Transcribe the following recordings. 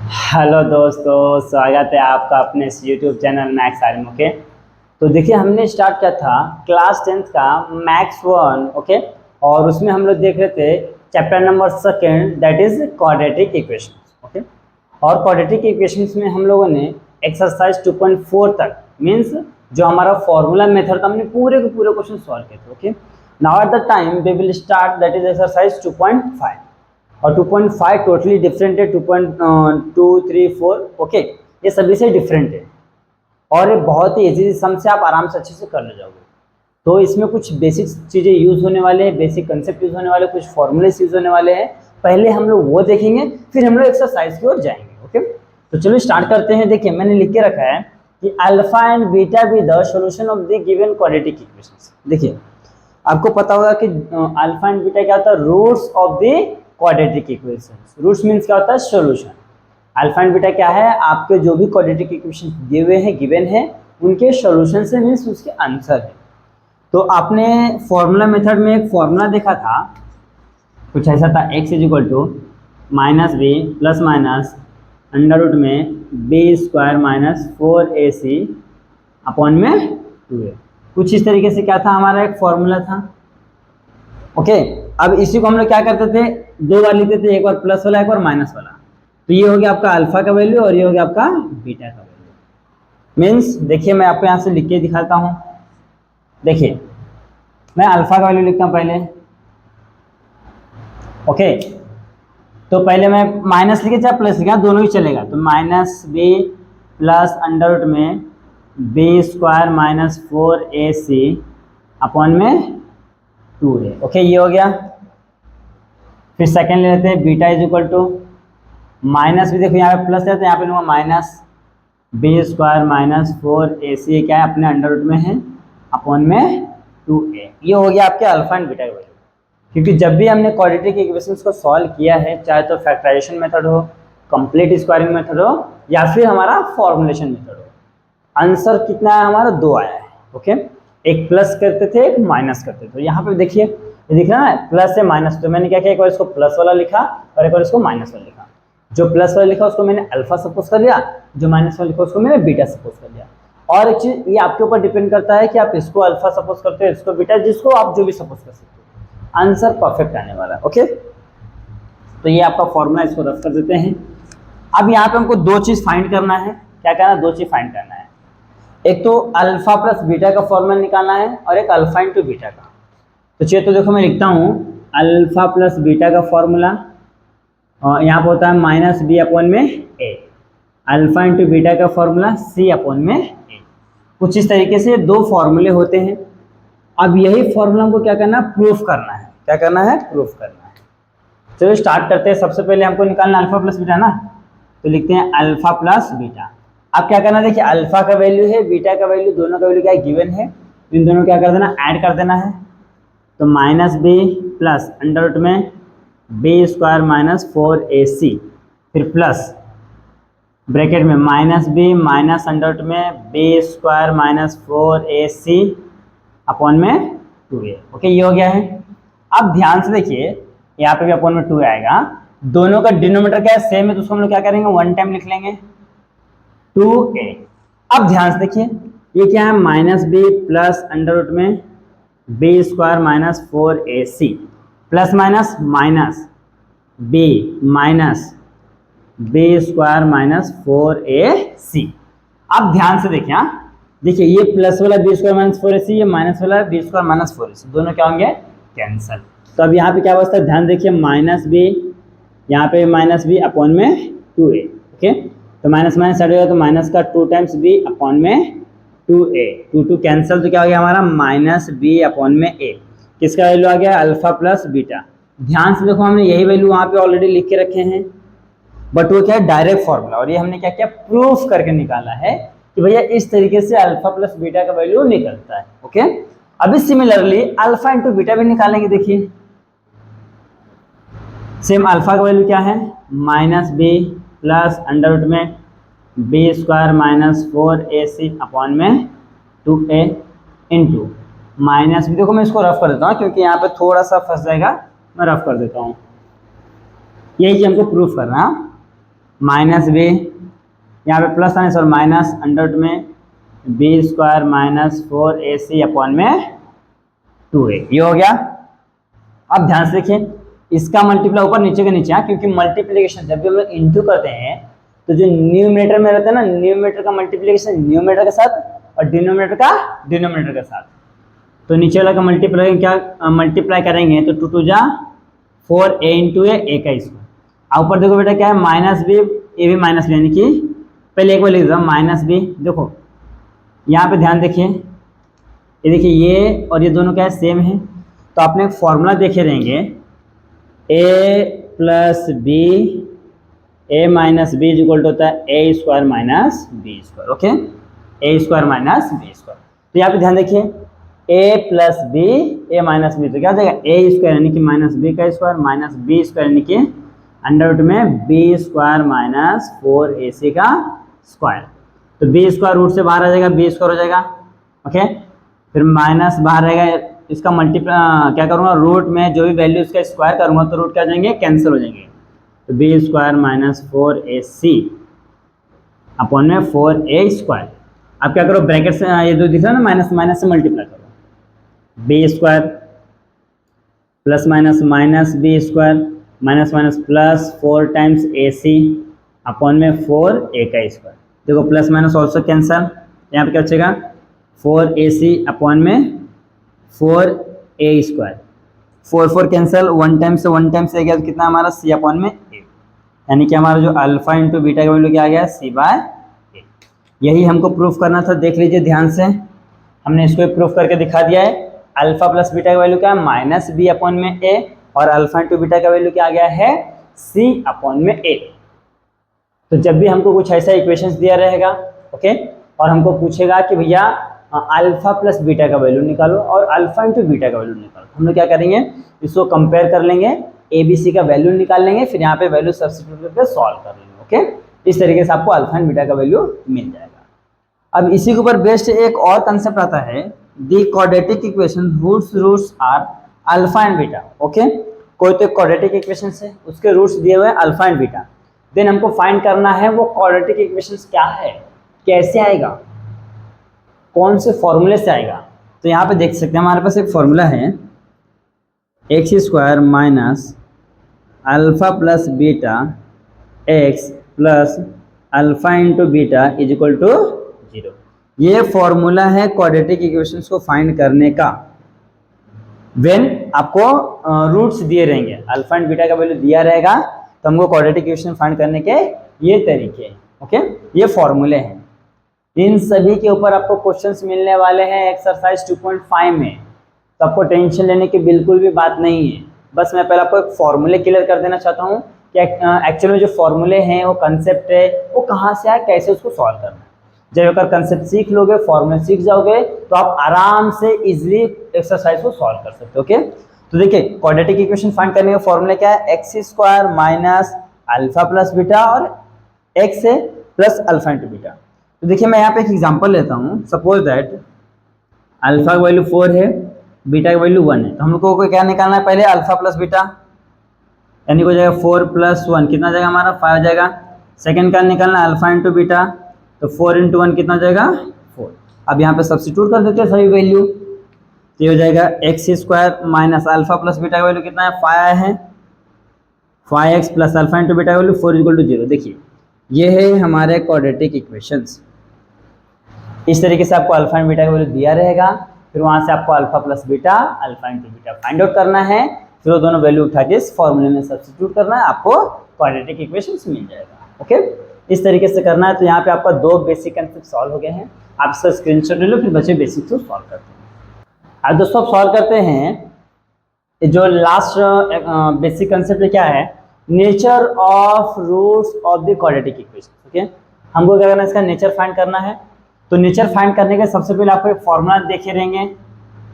Hello दोस्तों, स्वागत है आपका अपने इस यूट्यूब चैनल मैथ्स आर्मी के। तो देखिए, हमने स्टार्ट किया था क्लास 10th का मैथ्स 1। ओके, और उसमें हम लोग देख रहे थे chapter number 2 that is quadratic equations. Okay, और क्वाड्रेटिक इक्वेशंस में हम लोगों ने एक्सरसाइज 2.4 तक मीन्स जो हमारा फॉर्मूला मेथड था, हमने पूरे के पूरे क्वेश्चन सॉल्व किए थे। Okay, now at the time we will start that is exercise 2.5 और 2.5 टोटली डिफरेंट है। 2.2 3 4 ओके, ये सभी से डिफरेंट है और ये बहुत ही इजी सम से आप आराम से अच्छे से कर ले जाओगे। तो इसमें कुछ बेसिक चीज़ें यूज़ होने वाले हैं, बेसिक कंसेप्ट यूज़ होने वाले, कुछ फॉर्मूलेस यूज़ होने वाले हैं। पहले हम लोग वो देखेंगे, फिर हम लोग एक्सरसाइज की ओर जाएंगे। ओके, तो चलो स्टार्ट करते हैं। देखिए, मैंने लिख के रखा है कि alpha and beta be the solution of the given quadratic equations. देखिए, आपको पता होगा कि अल्फा एंड बीटा क्या होता है, roots of the quadratic equations. Roots means क्या होता है, सॉल्यूशन। अल्फा एंड बीटा क्या है, आपके जो भी क्वाड्रेटिक इक्वेशन दिए हुए हैं, गिवन है, उनके सॉल्यूशन से मींस उसके आंसर है। तो आपने फॉर्मूला मेथड में एक फॉर्मूला देखा था, कुछ ऐसा था, x is to minus B plus minus under root में B square minus 4ac upon में 2a। कुछ इस तरीके से क्या था, हमारा एक फॉर्मूला था। ओके, अब इसी को हम लोग क्या करते थे, दो बार लिखते थे, एक बार प्लस वाला एक बार माइनस वाला। तो ये हो गया आपका अल्फा का वैल्यू और ये हो गया आपका बीटा का वैल्यू। मीन्स देखिए, मैं आपको यहाँ से लिख के दिखाता हूँ। देखिए, मैं अल्फा का वैल्यू लिखता हूँ पहले। ओके, तो पहले मैं माइनस लिखे चाहे प्लस लिखा, दोनों ही चलेगा। तो minus B plus under root में B square minus 4ac upon में 2a। ओके, ये हो गया। फिर सेकेंड ले लेते हैं, beta is equal to minus भी, देखो यहाँ पे प्लस है तो यहाँ पे लूँगा minus B square minus 4ac क्या है, अपने अंडर रूट में है, अपॉन में 2a। ये हो गया आपके अल्फा एंड बीटा का वैल्यू। क्योंकि जब भी हमने क्वाड्रेटिक इक्वेशंस को सॉल्व किया है, चाहे तो फैक्टराइजेशन मेथड हो, कंप्लीट स्क्वायरिंग मेथड हो, या फिर हमारा फॉर्मुलेशन मेथड हो, आंसर कितना है हमारा, 2 आया है। ओके, एक प्लस करते थे, एक माइनस करते थे। तो यहाँ पे देखिए, ये दिख रहा है ना, प्लस से माइनस। तो मैंने क्या किया, एक बार इसको प्लस वाला लिखा और एक बार इसको माइनस वाला लिखा। जो प्लस वाला लिखा उसको मैंने अल्फा सपोज कर लिया, जो माइनस वाला लिखा उसको मैंने बीटा सपोज कर लिया। और एक चीज, ये आपके ऊपर डिपेंड करता है कि आप इसको अल्फा सपोज करते हो, इसको बीटा, जिसको आप जो भी सपोज कर सकते हो, आंसर परफेक्ट आने वाला है। ओके, तो ये आपका फॉर्मूला, इसको रफ कर देते हैं। अब यहाँ पे हमको दो चीज फाइंड करना है। क्या करना है, दो चीज फाइंड करना है। एक तो अल्फा प्लस बीटा का फॉर्मूला निकालना है और एक अल्फा इंटू बीटा का। तो चलिए, तो देखो मैं लिखता हूँ अल्फा प्लस बीटा का फॉर्मूला, और यहाँ पर होता है माइनस बी अपॉन में ए। अल्फा इंटू बीटा का फॉर्मूला सी अपॉन में ए। कुछ इस तरीके से दो फॉर्मूले होते हैं। अब यही फॉर्मूला हमको क्या करना है, प्रूफ करना है। क्या करना है, प्रूफ करना है। चलो स्टार्ट करते हैं। सबसे पहले हमको निकालना अल्फा प्लस बीटा ना, तो लिखते हैं अल्फा प्लस बीटा। अब क्या करना है, देखिए अल्फा का वैल्यू है, बीटा का वैल्यू, दोनों का वैल्यू क्या है, गिवन है। इन दोनों क्या कर देना, ऐड कर देना है। तो minus B plus under root में बी स्क्वायर माइनस 4ac, फिर प्लस ब्रैकेट में minus B minus under root में B square minus 4ac upon में 2a। ओके, ये हो गया है। अब ध्यान से देखिए, यहाँ पे भी अपॉन में 2 आएगा। दोनों का डिनोमिनेटर क्या है, सेम है, तो उसको हम लोग क्या करेंगे, वन टाइम लिख लेंगे, 2a। अब ध्यान से देखिए, ये क्या है, minus B plus under root में B square minus 4ac plus minus minus B minus B square minus 4ac। अब ध्यान से देखिए, देखिए ये प्लस वाला बी स्क्वायर माइनस 4ac, ये माइनस वाला बी स्क्वायर माइनस 4ac, दोनों क्या होंगे, कैंसल। तो अब यहाँ पे क्या अवस्था है, ध्यान देखिए, माइनस बी, यहाँ पे माइनस बी अपॉन में 2a। ओके, तो माइनस माइनस हट गया, तो माइनस का 2 टाइम्स बी अपॉन में 2a, 2 कैंसिल, तो क्या हो गया हमारा, माइनस बी अपॉन में a। किसका वैल्यू आ गया, अल्फा प्लस बीटा। ध्यान से देखो, हमने यही वैल्यू वहाँ पे ऑलरेडी लिख के रखे हैं, बट वो क्या है, डायरेक्ट फॉर्मूला, और ये हमने क्या किया, प्रूफ करके निकाला है कि भैया इस तरीके से अल्फा प्लस बीटा का वैल्यू निकलता है। ओके, अभी सिमिलरली अल्फा इंटू बीटा भी निकालेंगे। देखिए सेम, अल्फा का वैल्यू क्या है, minus B plus under root में B square minus 4ac upon में 2a इंटू माइनस बी। देखो मैं इसको रफ कर देता हूँ क्योंकि यहाँ पे थोड़ा सा फंस जाएगा, मैं रफ कर देता हूँ। यही हमको प्रूफ करना। माइनस बी, यहाँ पे प्लस आने से और माइनस अंडर रूट में B square minus 4ac upon में 2a, ये हो गया। अब ध्यान से देखिए, इसका मल्टीप्लाई ऊपर नीचे के नीचे, क्योंकि मल्टीप्लिकेशन जब भी हम लोग इंटू करते हैं तो जो न्यूमरेटर में रहता है ना, न्यूमरेटर का मल्टीप्लिकेशन न्यूमरेटर के साथ और डिनोमिनेटर का डिनोमिनेटर के साथ। तो नीचे वाला का मल्टीप्लाई करेंगे तो 2 2 जा 4a इंटू ए का स्क्वायर। ऊपर देखो बेटा क्या है, माइनस बी, ए भी माइनस बी, यानी कि पहले एक बार लिख दो माइनस बी। देखो यहाँ पे ध्यान देखिए, ये देखिए ये और ये दोनों क्या है, सेम है। तो आपने एक फॉर्मूला देखे रहेंगे, a plus B, A minus B is equal to होता है A square minus B square. Okay, A square minus B square. तो यहाँ पे ध्यान देखिए, a plus B, A minus B, तो क्या हो जाएगा ए स्क्वायर यानी कि माइनस बी का स्क्वायर माइनस बी स्क्वायर यानी कि अंडर रूट में बी स्क्वायर माइनस 4ac का स्क्वायर। तो बी स्क्वायर रूट से बाहर आ जाएगा, बी स्क्वायर हो जाएगा। ओके, फिर माइनस बाहर रहेगा, इसका मल्टीप्लाई क्या करूँगा, रूट में जो भी वैल्यू इसका स्क्वायर करूँगा तो रूट क्या हो जाएंगे, कैंसिल हो जाएंगे। तो B square minus 4ac upon में 4a स्क्वायर। अब क्या करो, ब्रैकेट से ये दो दिख रहा है ना, माइनस माइनस से मल्टीप्लाई करो, b square plus minus minus B square minus minus plus 4 times ac upon में 4a का स्क्वायर। देखो प्लस माइनस ऑल्सो कैंसल, यहाँ पे क्या बचेगा 4ac अपॉन में 4a स्क्वायर। 4 4 कैंसल, 1 टाइम से 1 टाइम से गया तो कितना हमारा c अपॉन में a, यानी कि हमारा जो अल्फा इंटू बीटा का वैल्यू क्या आ गया, c बाय a। यही हमको प्रूफ करना था। देख लीजिए ध्यान से, हमने इसको प्रूफ करके दिखा दिया है। अल्फा प्लस बीटा का वैल्यू क्या है, माइनस बी अपॉन में a, और अल्फा इंटू बीटा का वैल्यू क्या आ गया है, c अपॉन में a। तो जब भी हमको कुछ ऐसा इक्वेशंस दिया रहेगा, ओके, और हमको पूछेगा कि भैया अल्फा प्लस बीटा का वैल्यू निकालो और अल्फा इंटू बीटा का वैल्यू निकालो, हम लोग क्या करेंगे, इसको कंपेयर कर लेंगे, ABC का वैल्यू निकाल लेंगे, फिर यहाँ पे वैल्यू सब्स्टिट्यूट करके सॉल्व कर लेंगे। ओके, इस तरीके से आपको अल्फा एंड बीटा का वैल्यू मिल जाएगा। अब इसी के ऊपर बेस्ड एक और कंसेप्ट आता है, the quadratic equation roots are alpha and beta. Okay, कोई तो क्वाड्रेटिक इक्वेशन है, उसके रूट्स दिए हुए हैं अल्फा एंड बीटा, देन हमको फाइंड करना है वो क्वाड्रेटिक इक्वेशन क्या है, कैसे आएगा, कौन से फॉर्मूले से आएगा। तो यहाँ पे देख सकते हैं हमारे पास एक फॉर्मूला है, x square minus alpha plus beta x plus alpha into beta is equal to 0। ये फॉर्मूला है क्वाड्रेटिक इक्वेशंस को फाइंड करने का। व्हेन आपको रूट्स दिए रहेंगे, अल्फा एंड बीटा का वैल्यू दिया रहेगा, तो हमको क्वाड्रेटिक इक्वेशन फाइंड करने के ये तरीके हैं। ओके, ये फॉर्मूले हैं, इन सभी के ऊपर आपको क्वेश्चंस मिलने वाले हैं एक्सरसाइज 2.5 में। तो आपको टेंशन लेने की बिल्कुल भी बात नहीं है। बस मैं पहले आपको एक फॉर्मूले क्लियर कर देना चाहता हूँ कि एक्चुअली में जो फॉर्मूले हैं, वो कंसेप्ट है, वो कहाँ से आए, कैसे उसको सॉल्व करना है। जब अगर कंसेप्ट सीख लोगे, फॉर्मूले सीख जाओगे, तो आप आराम से इजिली एक्सरसाइज को सॉल्व कर सकते हो। ओके, तो देखिए क्वाड्रेटिक इक्वेशन फाइंड करने का फॉर्मूला क्या है, x square minus alpha plus beta और एक्स है प्लस अल्फा इंटू बीटा। तो देखिए मैं यहाँ पे एक एग्जांपल लेता हूँ, सपोज दैट अल्फा का वैल्यू 4 है, बीटा का वैल्यू 1 है, तो हम लोग को क्या निकालना है, पहले अल्फा प्लस बीटा, यानी हो जाएगा 4 प्लस 1 कितना जाएगा हमारा 5 जाएगा। सेकंड का निकालना है अल्फा इंटू बीटा, तो 4 इंटू 1 कितना जाएगा 4। अब यहाँ पे सब्स्टिट्यूट कर देते हैं सभी वैल्यू, तो ये हो जाएगा x square minus alpha plus beta का वैल्यू कितना है 5 है, 5x plus alpha into beta का वैल्यू 4 इक्वल टू 0। देखिए ये है हमारे क्वाड्रेटिक इक्वेशंस। इस तरीके से आपको अल्फा एंड बीटा का वैल्यू दिया रहेगा, फिर वहाँ से आपको alpha plus beta alpha into beta find out करना है, फिर वो दोनों वैल्यू उठा के इस फॉर्मूले में सब्स्टिट्यूट करना है, आपको क्वाड्रेटिक इक्वेशंस मिल जाएगा। ओके, इस तरीके से करना है। तो यहाँ पे आपका 2 बेसिक कंसेप्ट सॉल्व हो गए हैं, आप इसका स्क्रीनशॉट ले लो, फिर बचे बेसिक को सॉल्व करते हैं। अब दोस्तों सॉल्व करते हैं, जो लास्ट बेसिक कंसेप्ट क्या है, nature of roots of the quadratic equation. Okay, हमको क्या करना है, इसका नेचर फाइंड करना है। तो नेचर फाइंड करने के सबसे पहले आपको एक फॉर्मूला देखे रहेंगे,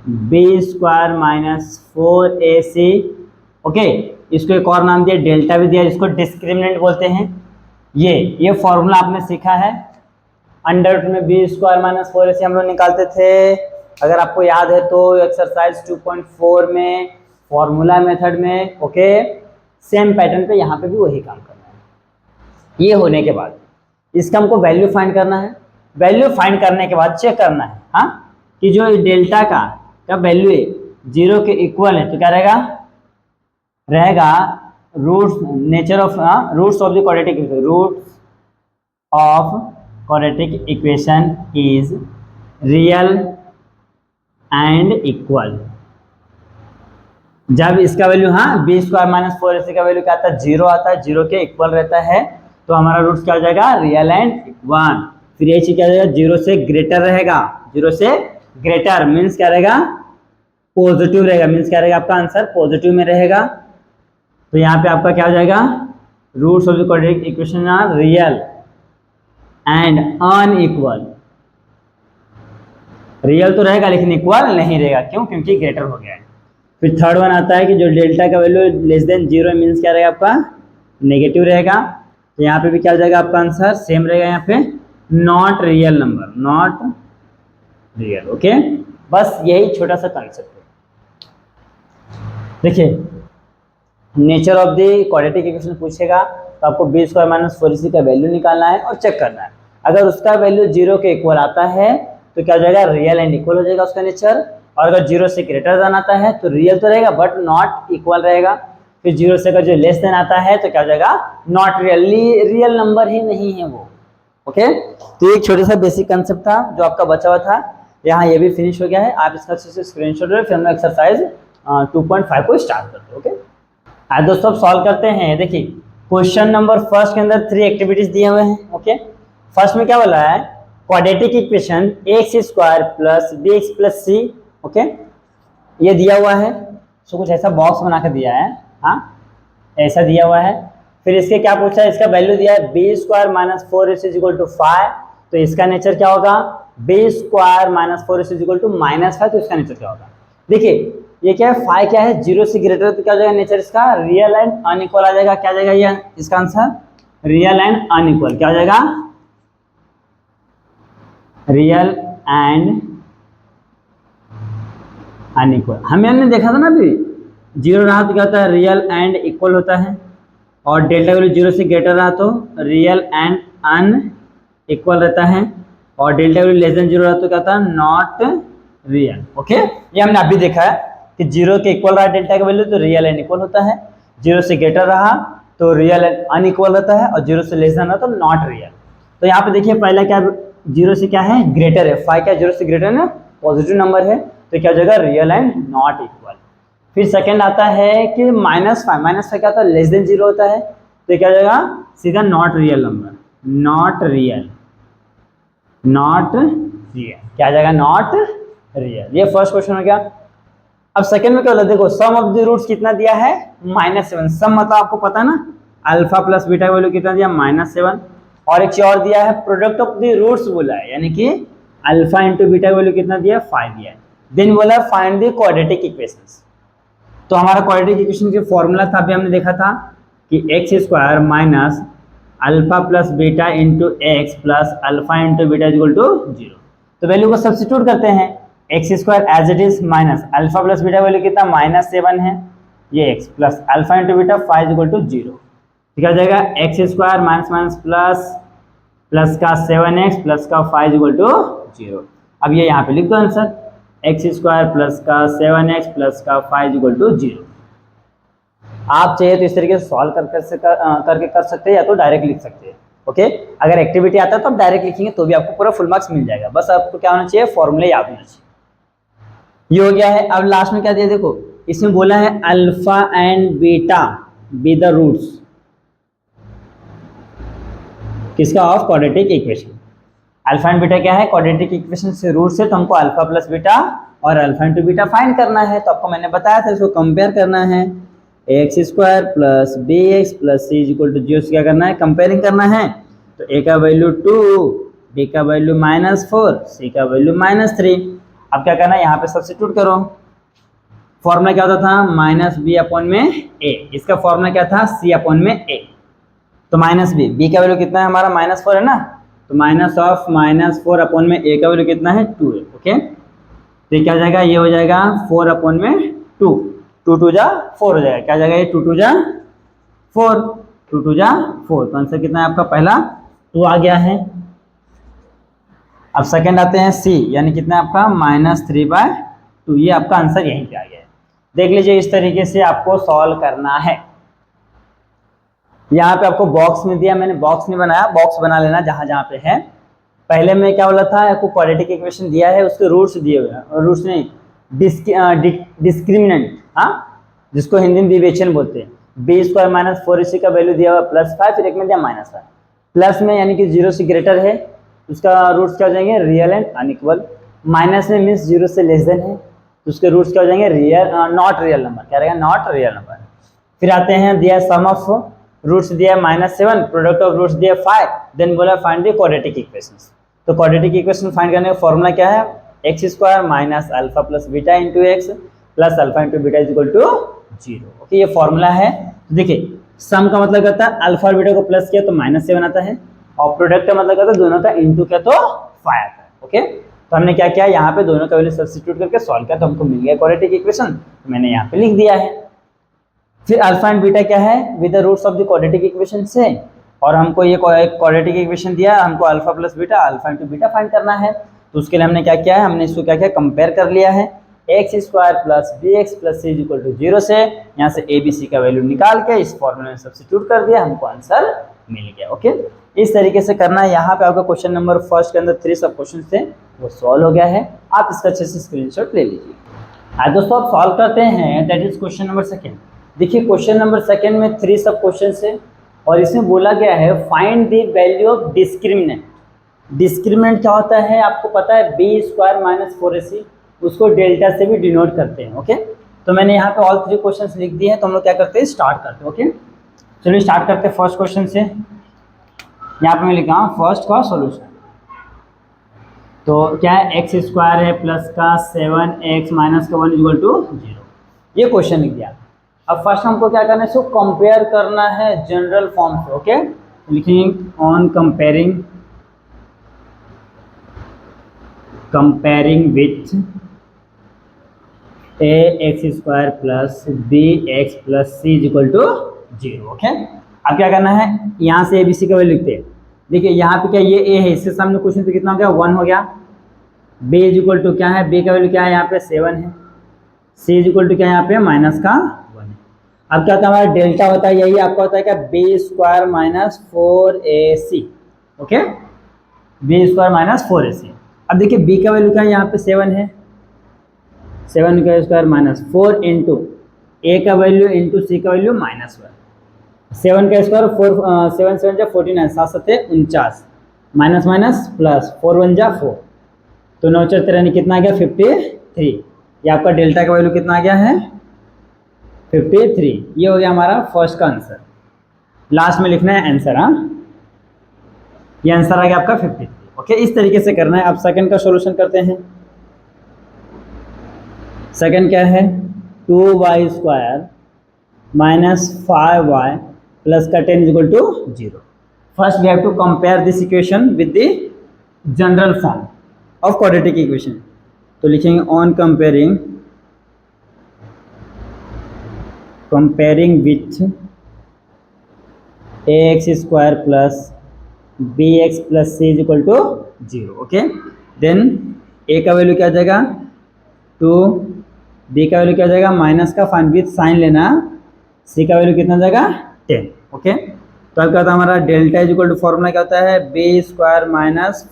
B square minus 4ac। Okay, इसको एक और नाम दिया डेल्टा भी दिया, जिसको डिस्क्रिमिनेंट बोलते हैं। ये फॉर्मूला आपने सीखा है, अंडर रूट में बी स्क्वायर माइनस 4ac हम लोग निकालते थे, अगर आपको याद है तो एक्सरसाइज 2.4 में फॉर्मूला मेथड में। ओके, सेम पैटर्न पे यहाँ पे भी वही काम करना है। ये होने के बाद इसका हमको वैल्यू फाइंड करना है। वैल्यू फाइंड करने के बाद चेक करना है हाँ कि जो डेल्टा का वैल्यू है 0 के इक्वल है, तो क्या रहेगा roots nature of roots of the quadratic equation, roots of quadratic equation is real and equal. जब इसका वैल्यू हाँ बी स्क्वायर माइनस 4ac का वैल्यू क्या आता है 0 आता है, 0 के इक्वल रहता है, तो हमारा रूट्स क्या हो जाएगा रियल एंड इक्वल। फिर ये चीज क्या हो जाएगा 0 से ग्रेटर रहेगा, 0 से ग्रेटर मीन्स क्या रहेगा पॉजिटिव रहेगा, मीन्स क्या रहेगा आपका आंसर पॉजिटिव में रहेगा। तो यहाँ पे आपका क्या हो जाएगा roots of the quadratic equation are real and unequal. Real तो रहेगा लेकिन इक्वल नहीं रहेगा, क्यों? क्योंकि ग्रेटर हो गया है। फिर थर्ड वन आता है कि जो डेल्टा का वैल्यू लेस देन 0 मीन्स क्या रहेगा आपका नेगेटिव रहेगा। तो यहाँ पे भी क्या हो जाएगा आपका आंसर सेम रहेगा, यहाँ पे not real number, not real. Okay, बस यही छोटा सा कॉन्सेप्ट है। देखिए nature of the quadratic equation पूछेगा तो आपको बी स्क्वायर माइनस 4ac का वैल्यू निकालना है और चेक करना है। अगर उसका वैल्यू 0 के इक्वल आता है तो क्या हो जाएगा रियल एंड इक्वल हो जाएगा उसका नेचर, और अगर 0 से ग्रेटर देन आता है तो रियल तो रहेगा बट नॉट इक्वल रहेगा। फिर 0 से अगर जो लेस देन आता है तो क्या हो जाएगा नॉट रियल नंबर ही नहीं है वो। ओके, तो एक छोटा सा बेसिक कंसेप्ट था जो आपका बचा हुआ था, यहाँ ये भी फिनिश हो गया है। आप इसका अच्छे से स्क्रीनशॉट ले, फिर हम एक्सरसाइज 2.5 को स्टार्ट करते हैं। ओके, आज दोस्तों अब सॉल्व करते हैं। देखिए क्वेश्चन नंबर फर्स्ट के अंदर 3 एक्टिविटीज दिए हुए हैं। ओके, फर्स्ट में क्या बोला है quadratic equation X square plus B x plus C. Okay, ये दिया हुआ है, सो कुछ ऐसा बॉक्स बना कर दिया है, हाँ ऐसा दिया हुआ है। फिर इसके क्या पूछा है, इसका वैल्यू दिया है b square minus 4ac is equal to 5, तो इसका नेचर क्या होगा b square minus 4ac is equal to -5, तो इसका नेचर क्या होगा। देखिए ये क्या है 5 क्या है 0 से ग्रेटर, तो क्या हो जाएगा नेचर इसका रियल एंड अनइक्वल आ जाएगा। क्या आ जाएगा ये इसका आंसर रियल एंड अनइक्वल, क्या हो जाएगा रियल एंड अनइक्वल। हमने देखा था ना अभी 0 रहा तो क्या होता है रियल एंड इक्वल होता है, और डेल्टा वैल्यू 0 से ग्रेटर रहा तो रियल एंड अनइक्वल रहता है, और डेल्टा वैल्यू लेस देन 0 रहा तो क्या होता है नॉट रियल। ओके, ये हमने अभी देखा है कि 0 के इक्वल रहा डेल्टा का वैल्यू तो रियल एंड इक्वल होता है, 0 से ग्रेटर रहा तो रियल एंड अनइक्वल रहता है, और 0 से लेस देन रहा तो नॉट रियल। तो यहाँ पे देखिए पहला क्या 0 से क्या है ग्रेटर है, 5 क्या 0 से ग्रेटर है ना पॉजिटिव नंबर है, तो क्या हो जाएगा रियल एंड नॉट इक्वल। फिर सेकंड आता है कि -5 क्या होता है लेस देन 0 होता है, तो क्या हो जाएगा सीधा not real number, not real, not real, क्या आ जाएगा नॉट रियल। ये फर्स्ट क्वेश्चन हो गया। अब सेकंड में क्या होता है देखो सम ऑफ द रूट्स कितना दिया है -7, सम मतलब आपको पता है ना अल्फा प्लस बीटा वैल्यू कितना दिया -7, और एक चीज और दिया है प्रोडक्ट ऑफ द रूट्स बोला है, यानी कि अल्फा इंटू बीटा वैल्यू कितना दिया 5 दिया है। देन बोला फाइंड द क्वाड्रेटिक इक्वेशंस, तो हमारा क्वाड्रेटिक इक्वेशन के फॉर्मूला था अभी हमने देखा था कि x square minus alpha plus beta into x plus alpha into beta is equal to 0। तो वैल्यू को सब्स्टिट्यूट करते हैं, x square as it is minus alpha plus beta value कितना -7 है, ये x plus alpha into beta 5 equal to 0, क्या हो जाएगा x square minus minus plus का 7x प्लस का 5 इक्वल टू 0। अब ये यहाँ पे लिख दो आंसर एक्स स्क्वायर प्लस का 7x प्लस का 5 इक्वल टू 0। आप चाहिए तो इस तरीके से सॉल्व करके कर सकते हैं, या तो डायरेक्ट लिख सकते हैं। ओके, अगर एक्टिविटी आता है तो आप डायरेक्ट लिखेंगे तो भी आपको पूरा फुल मार्क्स मिल जाएगा, बस आपको क्या होना चाहिए फॉर्मूले याद होना चाहिए। ये हो गया है। अब लास्ट में क्या दिया देखो, इसमें बोला है alpha and beta be the roots किसका of quadratic equation. Alpha and beta क्या है क्वाड्रेटिक इक्वेशन से रूट्स है, तो हमको अल्फा प्लस बीटा और अल्फा इंटू बीटा फाइंड करना है। तो आपको मैंने बताया था इसको कंपेयर करना है, x square plus B x plus C is equal to 0 से क्या करना है कंपेयरिंग करना है। तो ए का वैल्यू 2, बी का वैल्यू -4, सी का वैल्यू -3। अब क्या करना है यहाँ पे सब्स्टिट्यूट करो, फॉर्मूला क्या होता था -b/a, इसका फॉर्मूला क्या था c/a, तो -b का वैल्यू कितना है हमारा -4 है ना, तो -4/a का वैल्यू कितना है 2 है। ओके, तो क्या हो जाएगा ये हो जाएगा 4/2, 2 2 जा 4 हो जाएगा, क्या हो जाएगा ये 2 2 जा 4। 2 2 जा 4, तो आंसर कितना है आपका पहला 2 आ गया है। अब सेकंड आते हैं सी, यानी कितना है आपका -3/2, ये आपका आंसर यहीं पे आ गया है। देख लीजिए इस तरीके से आपको सॉल्व करना है। यहाँ पे आपको बॉक्स में दिया, मैंने बॉक्स नहीं बनाया, बॉक्स बना लेना जहां जहां पे है। पहले में क्या बोला था, आपको क्वाड्रेटिक इक्वेशन दिया है, उसके रूट्स दिए हुए हैं, और रूट्स नहीं डिस्क्रिमिनेंट, हाँ जिसको हिंदी में विवेचन बोलते हैं। b² - 4ac का वैल्यू दिया हुआ +5, फिर एक में दिया -5। प्लस में यानी कि 0 से ग्रेटर है, उसका रूट्स क्या हो जाएंगे रियल एंड अनइक्वल। माइनस में मीन्स 0 से लेस देन है, तो उसके रूट्स क्या हो जाएंगे रियल नॉट रियल नंबर, क्या रहेगा नॉट रियल नंबर। फिर आते हैं दिया सम ऑफ रूट्स दिया -7, प्रोडक्ट ऑफ रूट्स दिया 5, देन बोला फाइंड द क्वाड्रेटिक इक्वेशंस। तो क्वाड्रेटिक इक्वेशन फाइंड करने का फॉर्मूला क्या है, x² - α + β × x + α × β = 0। ओके, ये फॉर्मूला है। तो देखिए सम का मतलब करता है अल्फा और बीटा को प्लस किया तो -7 आता है, और प्रोडक्ट का मतलब करता है दोनों का इंटू किया तो 5 आता है। ओके, तो हमने क्या किया, यहाँ पे दोनों का वैल्यू सब्स्टिट्यूट करके सॉल्व किया तो हमको मिल गया क्वाड्रेटिक इक्वेशन, तो मैंने यहाँ पे लिख दिया है। फिर अल्फा एंड बीटा क्या है, with the roots of the quadratic equation से, और हमको ये क्वाड्रेटिक इक्वेशन दिया, हमको alpha plus beta alpha into beta find करना है। तो उसके लिए हमने क्या किया है, हमने इसको क्या किया कंपेयर कर लिया है, x² + bx + c = 0 से यहाँ से a b c का वैल्यू निकाल के इस फॉर्मूले में सब्स्टिट्यूट कर दिया, हमको आंसर मिल गया। ओके, इस तरीके से करना है। यहाँ पे आपका क्वेश्चन नंबर फर्स्ट के अंदर 3 सब क्वेश्चन थे, वो सॉल्व हो गया है, आप इसका अच्छे से स्क्रीनशॉट ले लीजिए। आज दोस्तों आप सॉल्व करते हैं, that is question number second. देखिए क्वेश्चन नंबर सेकेंड में 3 सब क्वेश्चन है, और इसमें बोला गया है find the value of discriminant. Discriminant क्या होता है आपको पता है, b² - 4ac, उसको डेल्टा से भी डिनोट करते हैं। ओके, तो मैंने यहाँ पे ऑल 3 क्वेश्चंस लिख दिए हैं, तो हम लोग क्या करते हैं स्टार्ट करते हैं। ओके, चलिए स्टार्ट करते हैं फर्स्ट क्वेश्चन से। यहाँ पे मैं लिखा हूँ फर्स्ट का सॉल्यूशन। तो क्या है, x² है प्लस का 7x माइनस का 1 = 0, ये क्वेश्चन लिख दिया। अब फर्स्ट हमको क्या करना है, इसको कंपेयर करना है जनरल फॉर्म से। ओके, लिखेंगे on comparing with ax² + bx + c = 0। Okay, अब क्या करना है, यहाँ से abc का वैल्यू लिखते हैं। देखिए यहाँ पे क्या ये a है, इससे सामने क्वेश्चन तो कितना हो गया 1 हो गया। b = क्या है, b का वैल्यू क्या है यहाँ पे 7 है, c = क्या है यहाँ पे -1 है। अब क्या होता है हमारा डेल्टा होता है, यही आपका होता है क्या b² - 4ac। Okay, b² - 4ac। अब देखिए b का वैल्यू क्या है यहाँ पे 7 है, 7 का स्क्वायर -4 इंटू a का वैल्यू इंटू c का वैल्यू -1, 7 का स्क्वायर 7 7 जा 49, 7 7 49, माइनस माइनस प्लस 4 1 जा 4, तो 9 4 13 कितना आ गया 53। ये आपका डेल्टा का वैल्यू कितना आ गया है 53। ये हो गया हमारा फर्स्ट का आंसर। लास्ट में लिखना है आंसर। हाँ, ये आंसर आ गया आपका 53। ओके, इस तरीके से करना है। अब सेकंड का सॉल्यूशन करते हैं। सेकंड क्या है, 2y² - 5y प्लस का 10 = 0। First we have to compare this equation with the general form of quadratic equation. तो लिखेंगे on comparing with ax² + bx + c = 0। Okay, then a का वैल्यू क्या आ जाएगा 2, b का वैल्यू क्या आ जाएगा माइनस का, फाइन विथ साइन लेना, c का वैल्यू कितना आ जाएगा 10। ओके, तो अब क्या होता है हमारा डेल्टा = फॉर्मूला क्या होता है b² -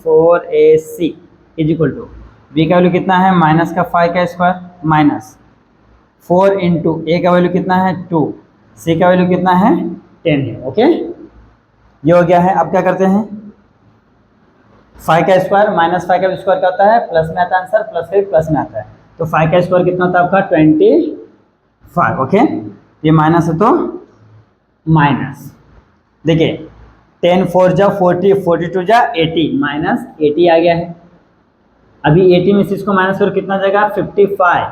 4ac = b का वैल्यू कितना है माइनस का 5 का स्क्वायर माइनस 4 इंटू a का वैल्यू कितना है 2, c का वैल्यू कितना है 10 है। ओके, ये हो गया है। अब क्या करते हैं 5 का स्क्वायर माइनस 5 का स्क्वायर क्या होता है प्लस में आता है आंसर, प्लस फिर प्लस में आता है, तो 5 का स्क्वायर कितना होता है आपका 25। ओके, ये माइनस है तो माइनस, देखिए 10 4 जा 40, 42 जा 80, माइनस 80 आ गया है। अभी 80 में से इसको माइनस करो कितना जाएगा 55,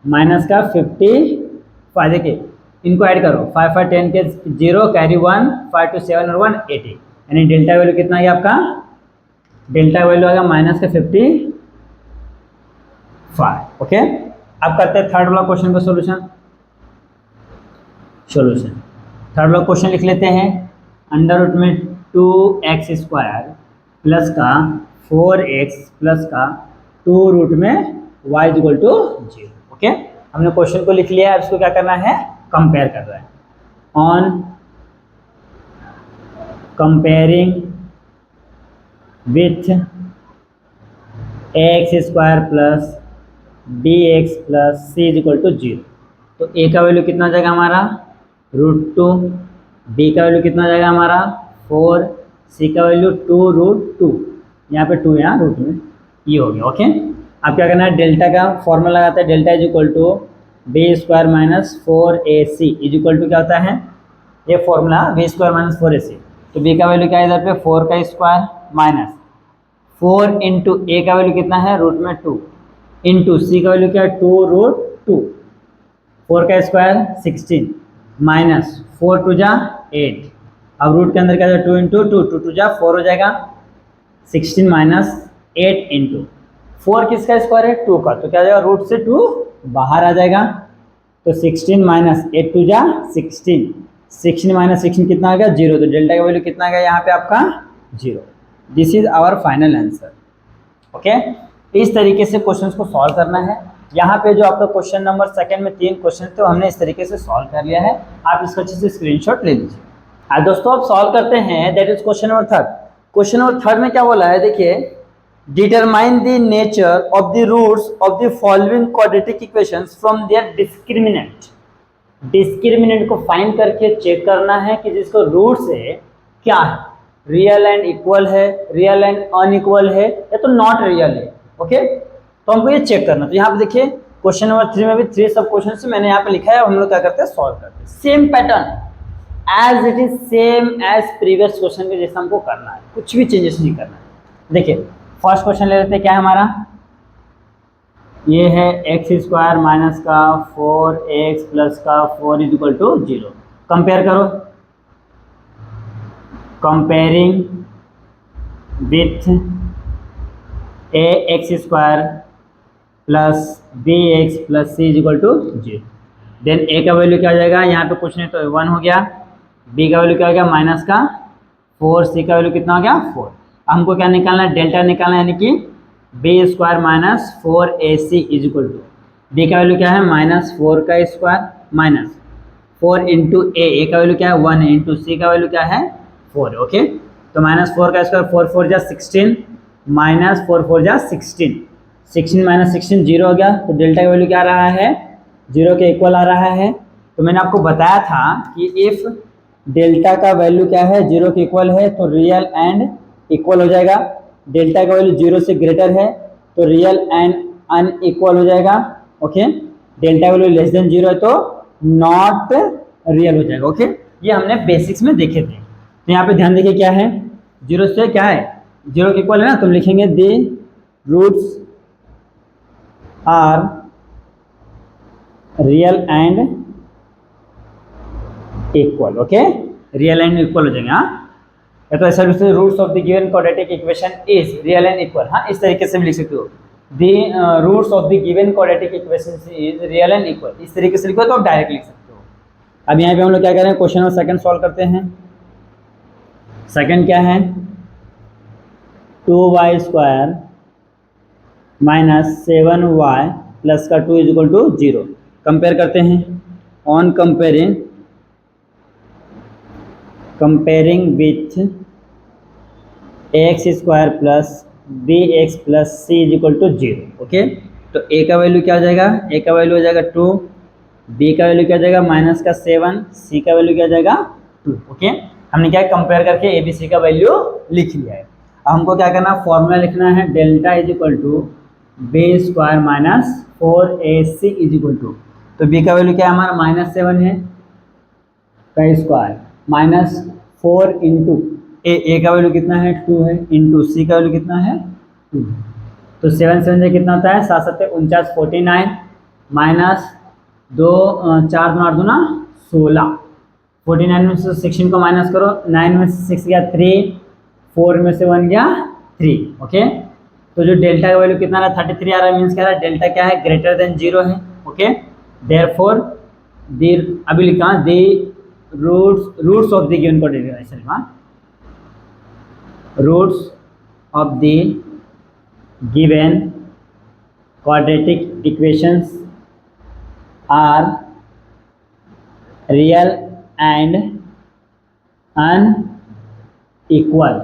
माइनस का 55। देखिए इनको ऐड करो, 5 5 10 के 0 कैरी 1, 5 2 7 और 1 80, यानी डेल्टा वैल्यू कितना आ गया आपका, डेल्टा वैल्यू आ गया माइनस का 55। ओके, अब करते हैं थर्ड वाला क्वेश्चन का सॉल्यूशन। थर्ड वाला क्वेश्चन लिख लेते हैं, अंडर रूट में 2x² प्लस का 4x प्लस का 2 रूट में y इक्वल टू 0। ओके, हमने क्वेश्चन को लिख लिया है, इसको क्या करना है, कंपेयर कर रहा है। On comparing with x² plus bx plus c equal to 0। तो a का वैल्यू कितना हो जाएगा हमारा √2, b का वैल्यू कितना हो जाएगा हमारा 4, c का वैल्यू 2√2, यहाँ पे 2 यहाँ रूट में, ये हो गया। ओके, अब क्या करना है, डेल्टा का फॉर्मूला लगाता है, delta is equal to b² minus 4ac is equal to क्या होता है, ये फॉर्मूला b² माइनस 4ac। तो b का वैल्यू क्या है इधर पे 4 का स्क्वायर माइनस 4 इंटू ए का वैल्यू कितना है रूट में 2 इंटू सी का वैल्यू क्या है 2√2, 4 का स्क्वायर 16 माइनस 4 टू जा 8, अब रूट के अंदर क्या जाएगा 2 इंटू 2, 2 टू जा 4 हो जाएगा, 16 माइनस 8 इंटू 4 किसका स्क्वायर है 2 का, तो क्या जाएगा रूट से 2 बाहर आ जाएगा, तो 16 माइनस 8 टू जा 16, 16 माइनस 16 कितना आ गया 0, तो डेल्टा का वैल्यू कितना आ गया यहाँ पे आपका 0। This is our final answer. Okay, इस तरीके से क्वेश्चंस को सॉल्व करना है। यहाँ पे जो आपका क्वेश्चन नंबर सेकंड में 3 क्वेश्चन थे, हमने इस तरीके से सॉल्व कर लिया है, आप इसका अच्छे से स्क्रीनशॉट ले लीजिए। आज दोस्तों आप सॉल्व करते हैं, that is question number third. Question number third में क्या बोला है, देखिए, determine the nature of the roots of the following quadratic equations from their discriminant. Discriminant को फाइंड करके चेक करना है कि जिसको रूट्स है क्या है, रियल एंड इक्वल है, रियल एंड अनइक्वल है, या तो नॉट रियल है। ओके, तो हमको ये चेक करना। तो यहाँ पे देखिए क्वेश्चन नंबर 3 में भी 3 सब क्वेश्चन से मैंने यहाँ पे लिखा है, हम लोग क्या करते हैं सॉल्व करते हैं, same pattern as it is, same as previous question के जैसा हमको करना है, कुछ भी चेंजेस नहीं करना है। देखिए फर्स्ट क्वेश्चन ले लेते हैं, क्या है हमारा, ये है x² माइनस का 4x प्लस का 4 इज इक्वल टू 0। कंपेयर करो, comparing with ax² plus bx plus c is equal to 0। Then a का वैल्यू क्या हो जाएगा, यहाँ पे कुछ नहीं तो 1 हो गया, b का वैल्यू क्या हो गया माइनस का 4, c का वैल्यू कितना हो गया 4। हमको क्या निकालना है, डेल्टा निकालना है, यानी कि b² minus 4ac is equal to, b का वैल्यू क्या है माइनस 4 का स्क्वायर माइनस 4 इंटू a का वैल्यू क्या है 1 इंटू c का वैल्यू क्या है 4। ओके, तो माइनस 4 का स्क्वायर 4 4 जा 16 माइनस 4 4 जा 16, 16 माइनस 16 0 हो गया, तो डेल्टा का वैल्यू क्या आ रहा है 0 के इक्वल आ रहा है। तो मैंने आपको बताया था कि इफ़ डेल्टा का वैल्यू क्या है 0 के इक्वल है तो रियल एंड इक्वल हो जाएगा, डेल्टा का वैल्यू 0 से ग्रेटर है तो रियल एंड अनइक्वल हो जाएगा। Okay, delta value less than 0 है तो नॉट रियल हो जाएगा। ओके, ये हमने बेसिक्स में देखे थे। तो यहाँ पे ध्यान देखिए क्या है, 0 से क्या है 0 के इक्वल है ना, तो हम लिखेंगे the roots are real and equal. Okay, real and equal हो जाएंगे। हाँ, तो ऐसा roots of the given quadratic equation is real and equal. हाँ, इस तरीके से भी लिख सकते हो, the roots of the given quadratic equation is real and equal, इस तरीके से लिखो तो आप डायरेक्ट लिख सकते हो। अब यहाँ पे हम लोग क्या करें, क्वेश्चन नंबर सेकंड सॉल्व करते हैं। सेकंड क्या है, 2y² माइनस 7y प्लस का 2 इज इक्वल टू 0। कंपेयर करते हैं, on comparing with ax² plus bx plus c is equal to 0। Okay, तो a का वैल्यू क्या हो जाएगा, a का वैल्यू हो जाएगा 2, b का वैल्यू क्या हो जाएगा माइनस का 7, c का वैल्यू क्या हो जाएगा 2। ओके, हमने क्या कंपेयर करके a b c का वैल्यू लिख लिया है। अब हमको क्या करना, फॉर्मूला लिखना है, delta is equal to b² minus 4ac is equal to, तो b का वैल्यू क्या है हमारा माइनस 7 है का स्क्वायर माइनस 4 इंटू ए का वैल्यू कितना है 2 है, इंटू सी का वैल्यू कितना है 2, तो 7 7 से कितना होता है 7 7 49 49 माइनस 2 4 8 2 16, 49 में से 16 को माइनस करो, 9 में से 6 गया 3, 4 में से 1 गया 3। ओके, तो जो डेल्टा का वैल्यू कितना रहा 33 आ रहा है, मीन्स क्या रहा है डेल्टा क्या है ग्रेटर देन 0 है। ओके, देयरफॉर दी, अभी लिखा the roots of the given quadratic roots of the given quadratic equations are real and unequal।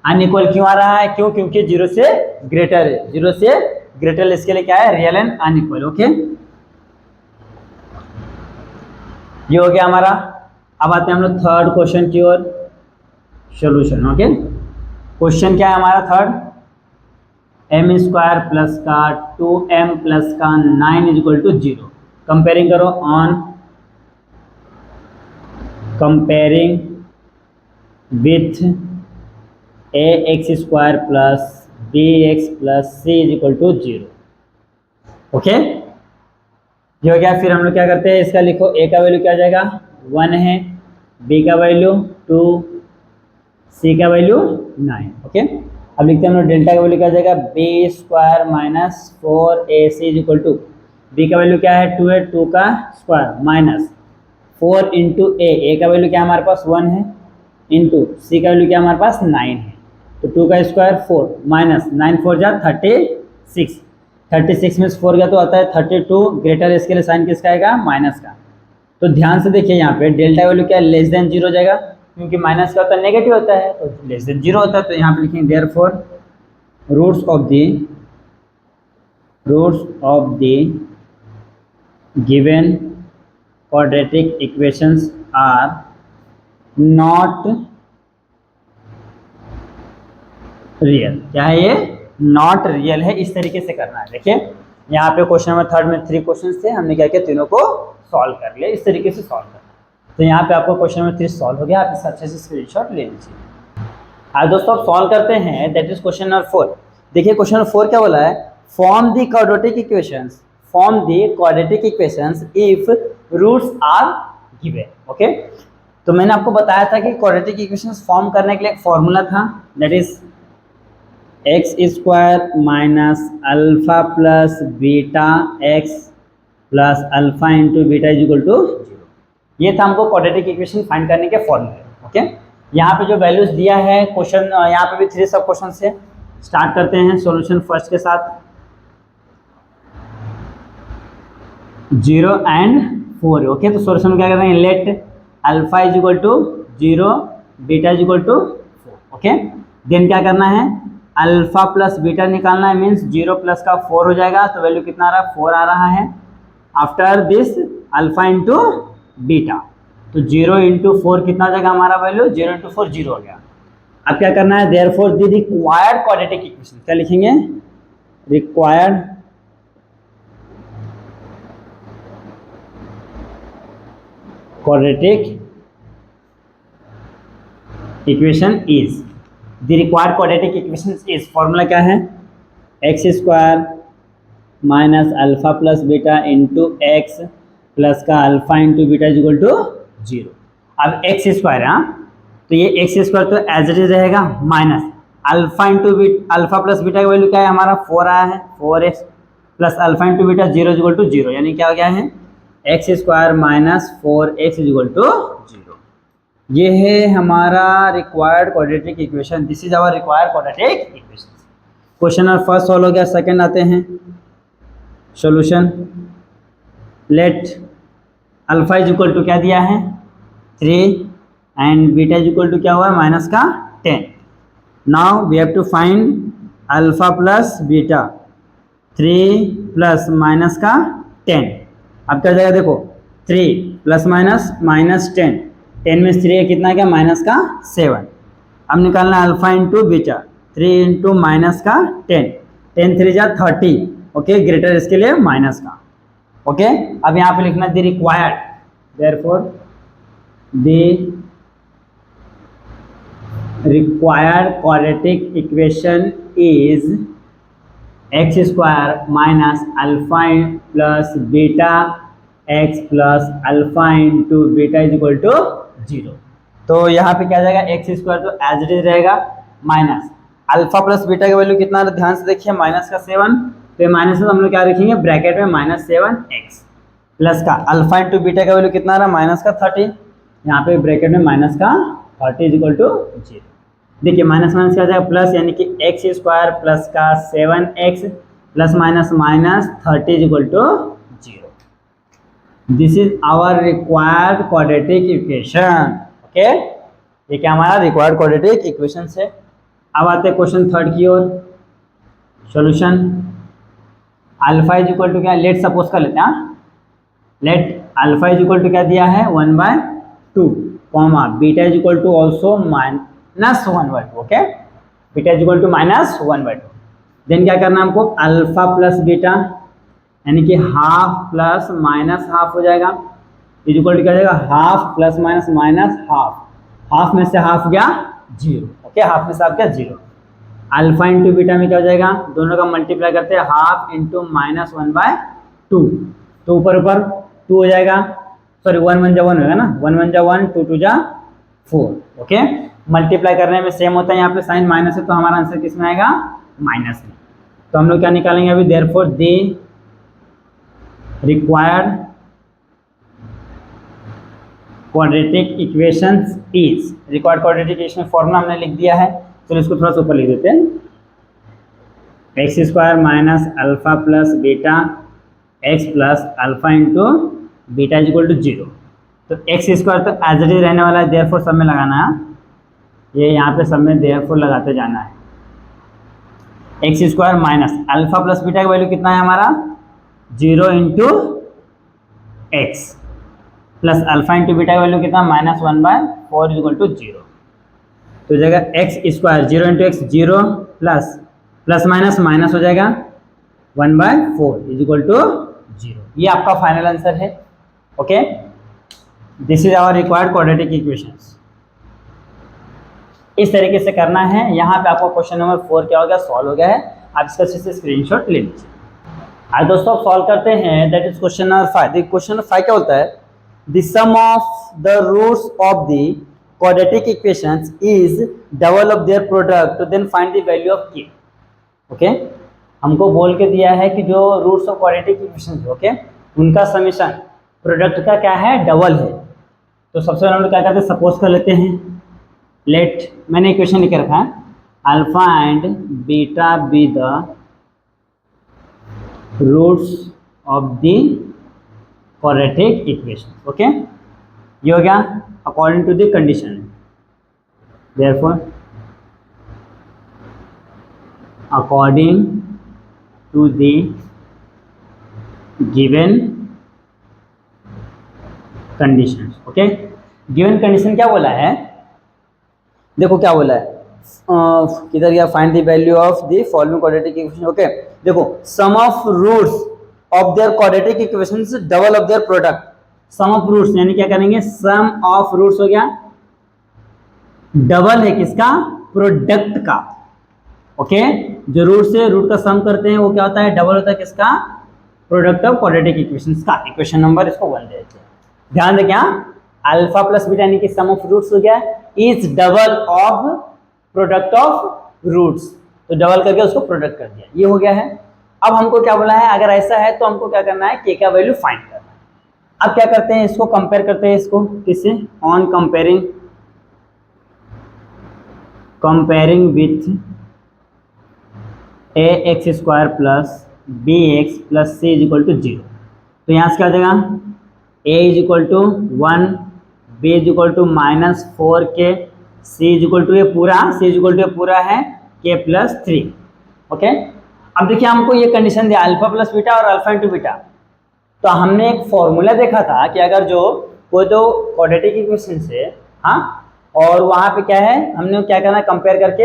Unequal क्यों आ रहा है? क्यों? क्योंकि जीरो से ग्रेटर है। जीरो से ग्रेटर इसके लिए क्या है? Real and unequal. ओके, ये हो गया हमारा। अब आते हैं हम लोग थर्ड क्वेश्चन की ओर, सॉल्यूशन। ओके, क्वेश्चन क्या है हमारा थर्ड? एम स्क्वायर प्लस का 2m प्लस का 9 इक्वल टू 0। कंपेयरिंग करो on comparing with A x square plus B x plus c equal to 0। Okay, ये हो गया। फिर हम लोग क्या करते हैं, इसका लिखो। ए का वैल्यू क्या आ जाएगा? 1 है, बी का वैल्यू 2, सी का वैल्यू 9। ओके, अब लिखते हैं हम लोग डेल्टा का वैल्यू क्या आ जाएगा? B square minus 4ac equal to, b का वैल्यू क्या है? 2 है, 2 का स्क्वायर माइनस 4 इंटू ए का वैल्यू क्या हमारे पास? 1 है, इंटू सी का वैल्यू क्या हमारे पास? 9 है। तो 2 का स्क्वायर 4 माइनस 9 4 जा 36, 36 में 4 गया तो आता है 32। ग्रेटर इसके लिए साइन किसका आएगा? माइनस का। तो ध्यान से देखिए यहाँ पे डेल्टा वैल्यू क्या है? लेस देन 0 जाएगा, क्योंकि माइनस का होता है नेगेटिव होता है, तो लेस देन 0 होता है। तो यहाँ पे लिखेंगे therefore roots of the given quadratic equations are not real. क्या है ये? नॉट रियल है। इस तरीके से करना है। देखिए यहाँ पे क्वेश्चन नंबर थर्ड में 3 क्वेश्चन थे, हमने क्या किया? तीनों को सॉल्व कर लिया। इस तरीके से सॉल्व करना। तो यहाँ पे आपको क्वेश्चन नंबर 3 सॉल्व हो गया। आप इसका अच्छे से स्क्रीनशॉट ले लीजिए। आज दोस्तों आप सॉल्व करते हैं, दैट इज क्वेश्चन नंबर 4। देखिए क्वेश्चन नंबर 4 क्या बोला है? Form the quadratic equations if roots are given. Okay, तो मैंने आपको बताया था कि क्वाड्रेटिक इक्वेशंस फॉर्म करने के लिए एक फॉर्मूला था, that is x square minus alpha plus beta x plus alpha into beta is equal to 0। ये था हमको क्वाड्रेटिक इक्वेशन फाइंड करने के फॉर्मूले। ओके, यहाँ पे जो वैल्यूज दिया है क्वेश्चन, यहाँ पे भी 3 सब क्वेश्चन से स्टार्ट करते हैं सॉल्यूशन फर्स्ट के साथ 0 एंड 4। ओके, तो सॉल्यूशन में क्या कर रहे हैं? Let alpha is equal to 0, beta is equal to 4। Okay, then क्या करना है? अल्फा प्लस बीटा निकालना है, मीन्स 0 प्लस का 4 हो जाएगा। तो वैल्यू कितना आ रहा है? 4 आ रहा है। After this alpha into beta, तो 0 इंटू 4 कितना हो जाएगा हमारा वैल्यू? 0 इंटू 4 0 हो गया। अब क्या करना है? Therefore the required quadratic equation, क्या लिखेंगे? Required quadratic equation is, the required quadratic equation is, formula क्या है? X square minus alpha plus beta into x plus का alpha into beta is equal to 0। अब एक्स स्क्वायर है, तो ये X square तो एज इट इज रहेगा, minus alpha into alpha plus beta का वैल्यू क्या है हमारा? 4 आया है, 4x plus alpha into beta 0 is equal to 0, यानी क्या हो गया है? X square minus 4x is equal to 0। ये है हमारा required quadratic equation. This is our required quadratic equation. Question number first solve हो गया। सेकंड आते हैं solution. Let alpha is equal to क्या दिया है? 3 and beta is equal to क्या हुआ है? माइनस का 10। Now we have to find alpha plus beta, 3 plus minus का 10। अब क्या जाएगा? देखो 3 प्लस माइनस माइनस 10, 10 में 3 है कितना क्या? माइनस का 7। अब निकालना alpha into beta, 3 into minus का 10, 10 3 जा 30। ओके, ग्रेटर इसके लिए माइनस का। ओके, अब यहाँ पे लिखना the required, therefore the required quadratic equation is x square minus alpha plus beta x plus alpha into beta is equal to 0। तो यहाँ पे क्या जाएगा? एक्स स्क्वायर तो एज इट इज रहेगा, माइनस अल्फा प्लस बीटा का value कितना? ध्यान से देखिए, माइनस का 7। तो माइनस में हम लोग क्या लिखेंगे? ब्रैकेट में -7x प्लस का अल्फा इंटू बीटा का वैल्यू कितना आ रहा? माइनस का 30, यहाँ पे ब्रैकेट में माइनस का 30 इज इक्वल टू 0। देखिए माइनस माइनस क्या हो जाएगा प्लस, यानी कि एक्स स्क्वायर प्लस का 7x plus minus minus 30 is equal to 0। This is our required quadratic equation. Okay, ये क्या हमारा रिक्वायर्ड क्वाड्रेटिक इक्वेशन है। अब आते हैं क्वेश्चन थर्ड की ओर। Solution alpha is equal to क्या, लेट सपोज कर लेते हैं। Let alpha is equal to क्या दिया है 1/2 comma beta is equal to also -1/2। Okay, beta is equal to -1/2। Then क्या करना है हमको, अल्फा प्लस बीटा यानी कि हाफ प्लस माइनस हाफ हो जाएगा, इज इक्वल टू क्या हो जाएगा half plus minus minus half, half में से हाफ गया 0। ओके, हाफ में से हाफ गया 0। अल्फा इंटू बीटा में क्या हो जाएगा, दोनों का मल्टीप्लाई करते हैं, हाफ इंटू -1/2, तो ऊपर ऊपर 2 हो जाएगा, सॉरी 1 1 जा 1 होगा ना, 1 1 जा 1, 2 2 जा 4। ओके, मल्टीप्लाई करने में सेम होता है, यहाँ पे साइन माइनस है तो हमारा आंसर किस में आएगा, माइनस में। तो हम लोग क्या निकालेंगे अभी, therefore the required quadratic equations is, required quadratic equation formula हमने लिख दिया है, चलो इसको थोड़ा सा ऊपर लिख देते हैं, x square minus alpha plus beta x plus alpha into beta is equal to 0। तो एक्स स्क्वायर तो एज इट इज रहने वाला है, देयरफॉर सब में लगाना है, ये यहाँ पे सब में देयरफॉर लगाते जाना है। X square minus alpha plus beta का वैल्यू कितना है हमारा 0 into x plus alpha into beta का वैल्यू कितना -1/4 इज इक्वल टू 0। तो हो जाएगा x square 0 into x 0 plus plus minus minus हो जाएगा 1/4 इज इक्वल टू 0। ये आपका फाइनल आंसर है। Okay, this is our required quadratic equations. इस तरीके से करना है। यहाँ पे आपको क्वेश्चन नंबर 4 क्या हो गया, सॉल्व हो गया है। आप इसका अच्छे से स्क्रीनशॉट ले लीजिए। आज दोस्तों आप सॉल्व करते हैं, that is question number 5। Question number 5 क्या होता है, the sum of the roots of the quadratic equations is double of their product, then find the value of k. Okay, हमको बोल के दिया है कि जो roots of quadratic equations okay उनका समीशन प्रोडक्ट का क्या है, डबल है। तो सबसे पहले हम लोग क्या करते हैं, सपोज कर लेते हैं, लेट, मैंने इक्वेशन लिख रखा है, alpha and beta be the roots of the quadratic equation. Okay, ये हो गया according to the condition, therefore according to the given condition. Okay, given condition क्या बोला है, देखो क्या बोला है, किधर गया, find the value of the following quadratic equation. Okay, देखो sum of roots of their quadratic equations double of their product. Sum of roots यानी क्या करेंगे, सम ऑफ रूट्स हो गया डबल है किसका, प्रोडक्ट का। ओके, जो रूट से रूट का सम करते हैं वो क्या होता है, डबल होता है किसका, प्रोडक्ट ऑफ क्वाड्रेटिक इक्वेशंस का। इक्वेशन नंबर इसको 1 देते हैं। ध्यान दें क्या, अल्फा प्लस बीटा यानी कि सम ऑफ रूट्स हो गया, is double of product of roots, तो डबल करके उसको प्रोडक्ट कर दिया, ये हो गया है। अब हमको क्या बोला है, अगर ऐसा है तो हमको क्या करना है, के का वैल्यू फाइंड करना है। अब क्या करते हैं, इसको कंपेयर करते हैं, इसको किससे, on comparing with A x square plus B x plus C is equal to 0। तो यहाँ से क्या हो जाएगा, A is equal to 1, B is equal to -4k, C is equal to ये पूरा, सी इज इक्वल टू ये पूरा है k प्लस 3। ओके, अब देखिए हमको ये कंडीशन दिया अल्फा प्लस बीटा और अल्फा इंटू बीटा। तो हमने एक फॉर्मूला देखा था कि अगर जो कोई दो क्वाड्रेटिक इक्वेशन से, हाँ, और वहाँ पे क्या है, हमने क्या करना है, कंपेयर करके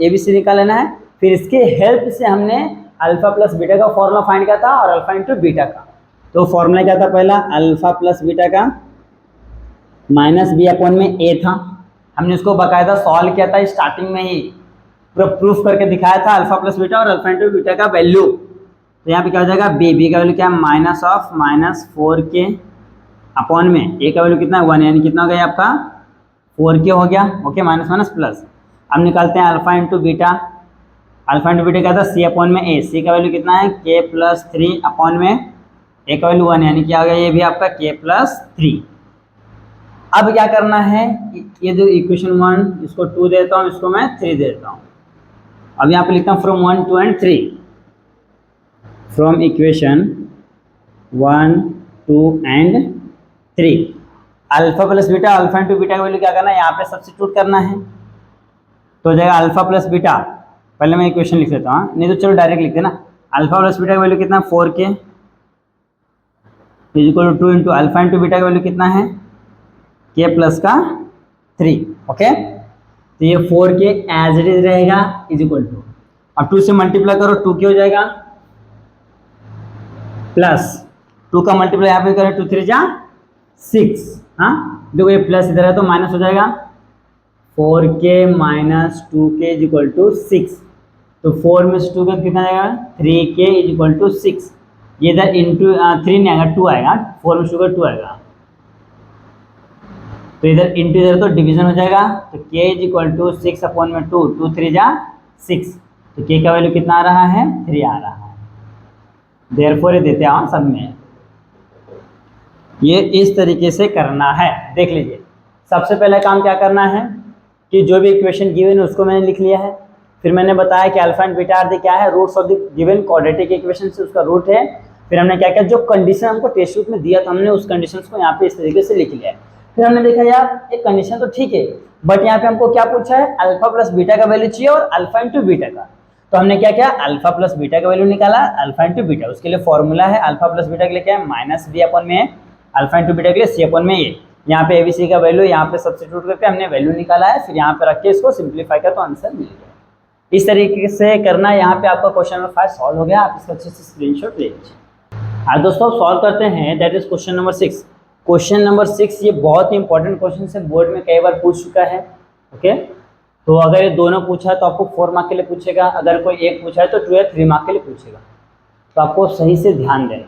ABC निकाल लेना है। फिर इसके हेल्प से हमने अल्फा प्लस बीटा का फॉर्मूला फाइंड किया था और अल्फा इंटू बीटा का। तो फॉर्मूला क्या था, पहला अल्फा प्लस बीटा का माइनस बी अपॉन में ए था। हमने उसको बाकायदा सॉल्व किया था स्टार्टिंग में ही, पूरा प्रूफ करके दिखाया था अल्फा प्लस बीटा और अल्फा इंटू बीटा का वैल्यू। तो यहाँ पे क्या हो जाएगा, बी का वैल्यू क्या है, -4k अपॉन में ए का वैल्यू कितना है 1, यानी कितना हो गया आपका 4k हो गया। Okay, minus minus plus. अब निकालते हैं alpha into beta. Alpha into beta क्या था, सी अपॉन में ए, सी का वैल्यू कितना है k प्लस 3 अपॉन में ए का वैल्यू 1, यानी क्या हो गया, ये भी आपका k प्लस 3। अब क्या करना है, ये जो इक्वेशन 1 इसको 2 देता हूँ, इसको मैं 3 देता हूँ। अब यहाँ पे लिखता हूँ from 1, 2 and 3, from equation 1, 2 and 3 alpha plus beta, alpha into beta का वैल्यू क्या करना है, यहाँ पे सब्स्टिट्यूट करना है। तो हो जाएगा अल्फा प्लस बीटा, पहले मैं इक्वेशन लिख लेता हूँ, नहीं तो चलो डायरेक्ट लिखते ना। अल्फा प्लस बीटा का वैल्यू कितना है 4k is equal to 2 into alpha into beta का वैल्यू कितना है k प्लस का 3। ओके, तो ये 4k एज इट इज रहेगा इज इक्वल टू, अब 2 से मल्टीप्लाई करो 2k हो जाएगा, प्लस 2 का मल्टीप्लाई यहाँ पे करें 2 3 जा 6। हाँ देखो ये प्लस इधर है तो माइनस हो जाएगा, 4k minus 2k is equal to 6। तो 4 में से 2 का कितना आएगा 3k इज इक्वल टू 6। ये इधर इंटू 3 नहीं आएगा 2 आएगा, 4 में शुगर 2 आएगा, तो इधर इंटू इधर तो डिवीजन हो जाएगा। तो k is equal to 6 upon में 2, 2 3 जा 6, तो k का वैल्यू कितना आ रहा है 3 आ रहा है। देयरफॉर ये देते हैं सब में, ये इस तरीके से करना है। देख लीजिए, सबसे पहले काम क्या करना है कि जो भी इक्वेशन गिवन है उसको मैंने लिख लिया है। फिर मैंने बताया कि alpha and beta are the क्या है, roots of the given quadratic equation से उसका रूट है। फिर हमने क्या किया, जो कंडीशन हमको टेस्ट बुक में दिया था हमने उस कंडीशंस को यहाँ पे इस तरीके से लिख लिया है। फिर हमने देखा यार एक कंडीशन तो ठीक है, बट यहाँ पे हमको क्या पूछा है, अल्फा प्लस बीटा का वैल्यू चाहिए और अल्फा इंटू बीटा का। तो हमने क्या किया, अल्फा प्लस बीटा का वैल्यू निकाला, अल्फा इंटू बीटा, उसके लिए फॉर्मूला है अल्फा प्लस बीटा के लिए क्या है माइनस बी अपॉन में, अल्फा इंटू बीटा के लिए सी अपॉन में ए। यहाँ पे एबीसी का वैल्यू यहाँ पे सब्स्टिट्यूट करके हमने वैल्यू निकाला है, फिर यहाँ पे रख के इसको सिंप्लीफाई कर तो आंसर मिल गया। इस तरीके से करना, यहाँ पे आपका क्वेश्चन नंबर 5 सॉल्व हो गया। आप इसका अच्छे से स्क्रीनशॉट ले लीजिए। हाँ दोस्तों, सॉल्व करते हैं, that is question number 6। Question number 6 ये बहुत ही इंपॉर्टेंट क्वेश्चन है, बोर्ड में कई बार पूछ चुका है। ओके, तो अगर ये दोनों पूछा है तो आपको 4 मार्क के लिए पूछेगा, अगर कोई एक पूछा है तो 2 या 3 मार्क के लिए पूछेगा, तो आपको सही से ध्यान देना।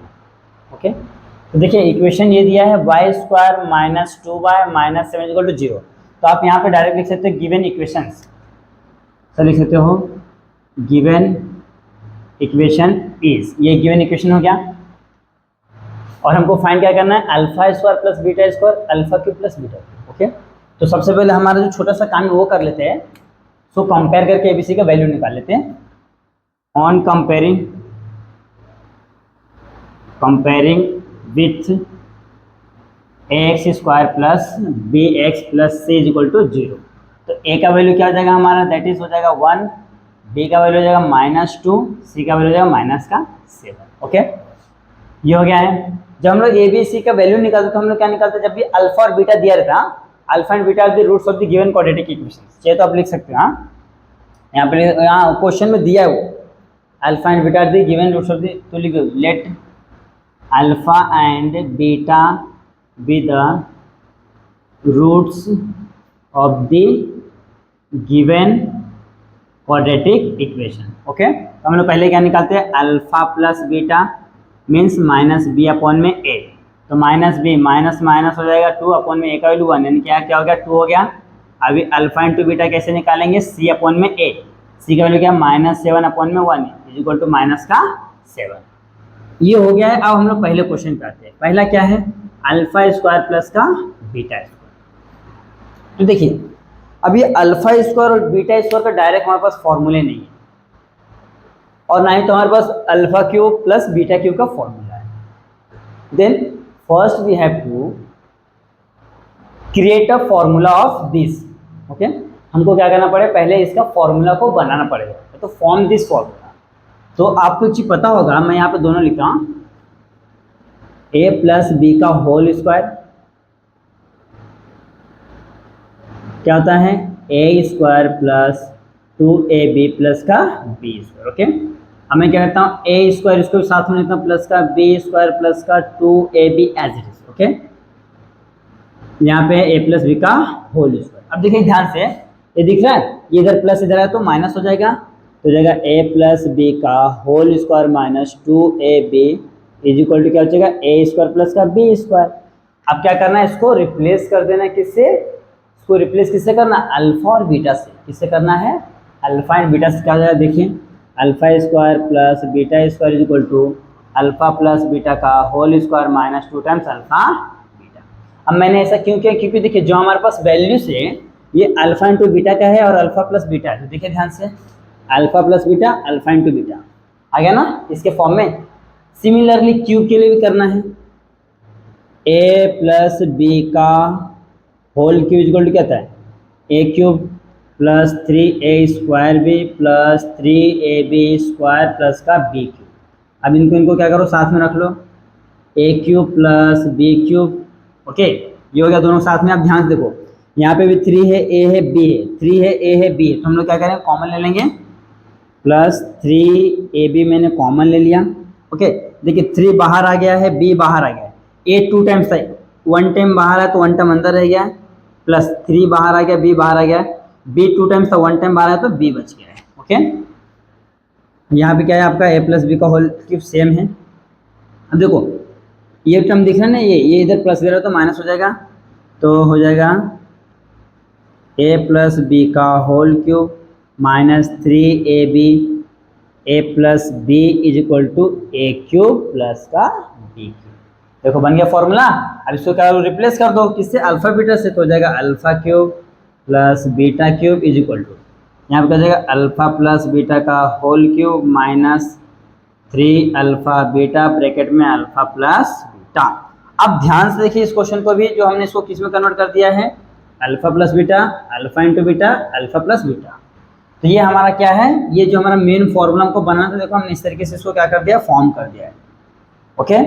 ओके, तो देखिए इक्वेशन ये दिया है y square minus 2y minus 7 equal to 0। तो आप यहाँ पे डायरेक्ट लिख सकते हो गिवन इक्वेशंस, सर लिख सकते हो गिवन इक्वेशन इज, ये गिवन इक्वेशन हो गया। और हमको फाइंड क्या करना है, alpha square plus beta square, alpha cube plus beta cube. Okay, तो सबसे पहले हमारा जो छोटा सा काम है वो कर लेते हैं। सो कंपेयर करके एबीसी का वैल्यू निकाल लेते हैं। On comparing with ax square plus B x plus C is equal to 0। तो a का वैल्यू क्या हो जाएगा हमारा, दैट इज हो जाएगा 1, b का वैल्यू हो जाएगा -2, c का वैल्यू हो जाएगा -7। ओके, ये हो गया है। जब हम लोग ए बी सी का वैल्यू निकालते तो हम लोग क्या निकालते, जब भी अल्फा और बीटा दिया रहता, alpha and beta are the roots of the given quadratic equations, ये तो आप लिख सकते हो। हाँ, यहाँ पे यहाँ क्वेश्चन में दिया है वो alpha and beta are the given roots of the, तो लिखो let alpha and beta be the roots of the given quadratic equation. Okay, तो हम लोग पहले क्या निकालते हैं, alpha plus beta means minus b upon में ए, तो माइनस बी माइनस माइनस हो जाएगा 2 अपॉन में ए का वैल्यू 1, यानी क्या हो गया 2 हो गया। अभी अल्फा इंटू बीटा कैसे निकालेंगे, सी अपॉन में ए, सी का वैल्यू क्या -7 अपॉन में 1 इज इक्वल टू -7। ये हो गया है। अब हम लोग पहले क्वेश्चन पे आते हैं। पहला क्या है, अल्फा स्क्वायर प्लस का बीटा स्क्वायर। तो देखिए अब ये अल्फा स्क्वायर और बीटा स्क्वायर का डायरेक्ट हमारे पास फॉर्मूले नहीं है, और ना ही तो हमारे पास alpha cube plus beta cube का फॉर्मूला है। Then first we have to create a formula of this. Okay, हमको क्या करना पड़ेगा, पहले इसका फॉर्मूला को बनाना पड़ेगा, तो फॉर्म दिस फॉर्मूला। तो आपको एक चीज पता होगा, मैं यहाँ पे दोनों लिखा हूँ, ए प्लस बी का होल स्क्वायर क्या होता है, A square plus 2ab plus का बी स्क्वायर। ओके, अब मैं क्या करता हूँ, ए स्क्वायर इसको साथ में लिखता हूँ प्लस का बी स्क्वायर प्लस का 2ab as it is. Okay, यहाँ पे ए प्लस बी का होल स्क्वायर। अब देखिए ध्यान से, ये दिख रहा है, ये इधर प्लस इधर है तो माइनस हो जाएगा, तो हो जाएगा ए प्लस बी का whole square minus 2ab is equal to क्या हो जाएगा, ए स्क्वायर प्लस का बी स्क्वायर। अब क्या करना है, इसको रिप्लेस कर देना, किससे, इसको रिप्लेस किससे करना, अल्फा और बीटा से। किससे करना है, अल्फा एंड बीटा से। क्या हो जाएगा, देखिए alpha square plus beta square is equal to alpha plus beta का whole square minus 2 times alpha beta. अब मैंने ऐसा क्यों किया, क्योंकि देखिए जो हमारे पास वैल्यू से ये अल्फा इंटू बीटा का है और अल्फा प्लस बीटा है, तो देखिए ध्यान से alpha plus beta alpha into beta आ गया ना इसके फॉर्म में। सिमिलरली क्यूब के लिए भी करना है, ए प्लस बी का होल क्यूब इक्वल टू क्या था, A cube plus 3a² B plus 3ab² plus का बी क्यूब। अब इनको क्या करो साथ में रख लो, A cube plus B cube, okay ये हो गया दोनों साथ में। अब ध्यान से देखो यहाँ पे भी 3 है, ए है, बी है, 3 है, ए है, बी है, तो हम लोग क्या करेंगे कॉमन ले लेंगे, प्लस 3ab मैंने कॉमन ले लिया, ओके। देखिए 3 बाहर आ गया है, बी बाहर आ गया है, ए 2 टाइम्स था, 1 टाइम बाहर है तो 1 टाइम अंदर रह गया, प्लस 3 बाहर आ गया, बी बाहर आ गया, बी 2 टाइम्स था 1 टाइम बाहर आया तो बी बच गया है, ओके। यहाँ पे क्या है आपका ए प्लस बी का होल क्यूब सेम है। अब देखो ये टर्म दिख रहा है ना, ये इधर प्लस दे रहा है तो माइनस हो जाएगा, तो हो जाएगा ए प्लस बी का whole cube minus 3ab a plus b is equal to a cube plus का बी क्यूब। देखो बन गया फॉर्मूला। अब इसको क्या रिप्लेस कर दो किससे, अल्फा बीटा से, तो हो जाएगा alpha cube plus beta cube is equal to, यहाँ पे क्या हो जाएगा अल्फा प्लस बीटा का whole cube minus 3 alpha beta bracket में अल्फा प्लस बीटा। अब ध्यान से देखिए इस क्वेश्चन को भी, जो हमने इसको किस में कन्वर्ट कर दिया है, alpha plus beta, alpha into beta, alpha plus beta. तो ये हमारा क्या है, ये जो हमारा मेन फॉर्मूला हमको बनाना था, देखो हमने इस तरीके से इसको क्या कर दिया, फॉर्म कर दिया है, ओके।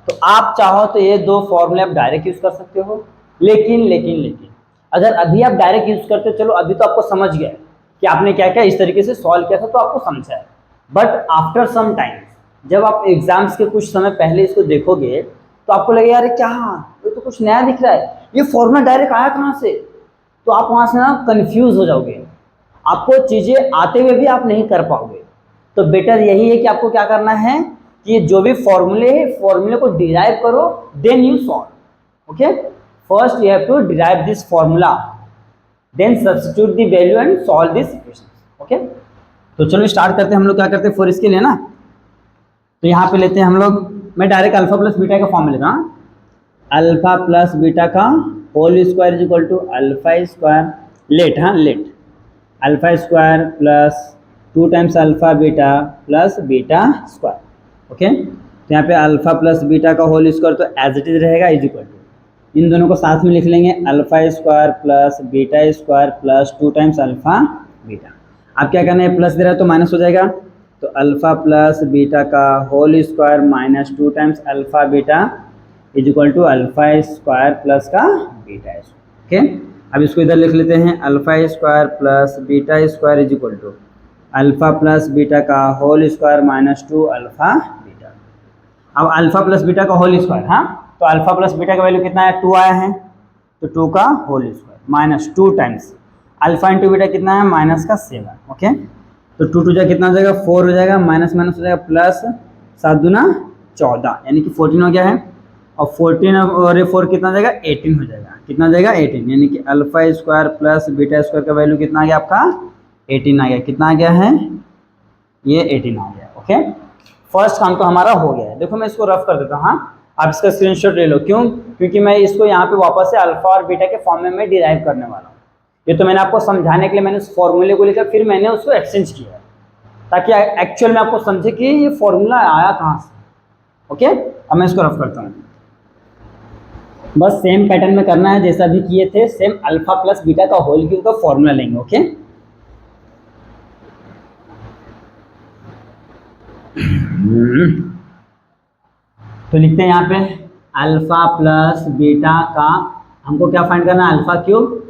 तो आप चाहो तो ये 2 फॉर्मूले आप डायरेक्ट यूज कर सकते हो, लेकिन अगर अभी आप डायरेक्ट यूज करते हो, चलो अभी तो आपको समझ गया कि आपने क्या क्या इस तरीके से सॉल्व किया था, तो आपको समझा है। बट आफ्टर सम टाइम जब आप एग्जाम्स के कुछ समय पहले इसको देखोगे तो आपको लगेगा यार क्या, ये तो कुछ नया दिख रहा है, ये फॉर्मूला डायरेक्ट आया कहाँ से, तो आप वहाँ से ना कंफ्यूज हो जाओगे, आपको चीज़ें आते हुए भी आप नहीं कर पाओगे। तो बेटर यही है कि आपको क्या करना है कि जो भी फॉर्मूले है, फॉर्मूले को डिराइव करो, then you solve, okay. First you have to derive this formula, then substitute the value and solve this equation, okay. तो चलो स्टार्ट करते हैं। हम लोग क्या करते हैं फॉर इसके लिए ना, तो यहाँ पे लेते हैं हम लोग, मैं डायरेक्ट अल्फा प्लस बीटा का फॉर्म लेता हूँ, अल्फा प्लस बीटा का whole square is equal to alpha square, let, हाँ let, alpha square plus 2 times alpha beta plus beta square, okay. तो यहाँ पे अल्फा प्लस बीटा का होल स्क्वायर तो एज इट इज रहेगा, इज इक्वल टू, इन दोनों को साथ में लिख लेंगे, alpha square plus beta square plus 2 times alpha beta. अब क्या करना है, प्लस दे रहा है तो माइनस हो जाएगा, तो अल्फा प्लस बीटा का whole square minus 2 times alpha beta is equal to alpha square plus का बीटा स्क्वायर, ओके। अब इसको इधर लिख लेते हैं, alpha square plus beta square is equal to alpha plus beta का whole square minus 2 alpha beta. अब alpha plus beta का होल स्क्वायर, हाँ तो अल्फा प्लस बीटा का वैल्यू कितना है, 2 आया है, तो 2 का whole square minus 2 times alpha into beta कितना है, माइनस का 7, ओके। तो 2 2 कितना हो जाएगा, 4 हो जाएगा, माइनस माइनस हो जाएगा प्लस, 7 दूना 14 यानी कि 14 हो गया है, और 14 और 4 कितना हो जाएगा, 18 हो जाएगा, कितना हो जाएगा 18, यानी कि alpha square plus beta square का वैल्यू कितना आ गया आपका, 18 आ गया, कितना आ गया है, ये 18 आ गया, ओके। फर्स्ट काम तो हमारा हो गया है। देखो मैं इसको रफ कर देता हूँ, हाँ आप इसका स्क्रीनशॉट ले लो, क्यों, क्योंकि मैं इसको यहाँ पे वापस से अल्फा और बीटा के फॉर्म में मैं डिराइव करने वाला हूँ। ये तो मैंने आपको समझाने के लिए मैंने उस फॉर्मूले को लिखा, फिर मैंने उसको एक्सचेंज किया ताकि एक्चुअल में आपको समझे कि ये फॉर्मूला आया कहाँ से, ओके। अब मैं इसको रफ करता हूँ, बस सेम पैटर्न में करना है जैसा भी किए थे, सेम अल्फा प्लस बीटा का होल क्यूब का फॉर्मूला लेंगे, ओके। तो लिखते हैं यहाँ पे अल्फा प्लस बीटा का, हमको क्या फाइंड करना है, alpha cube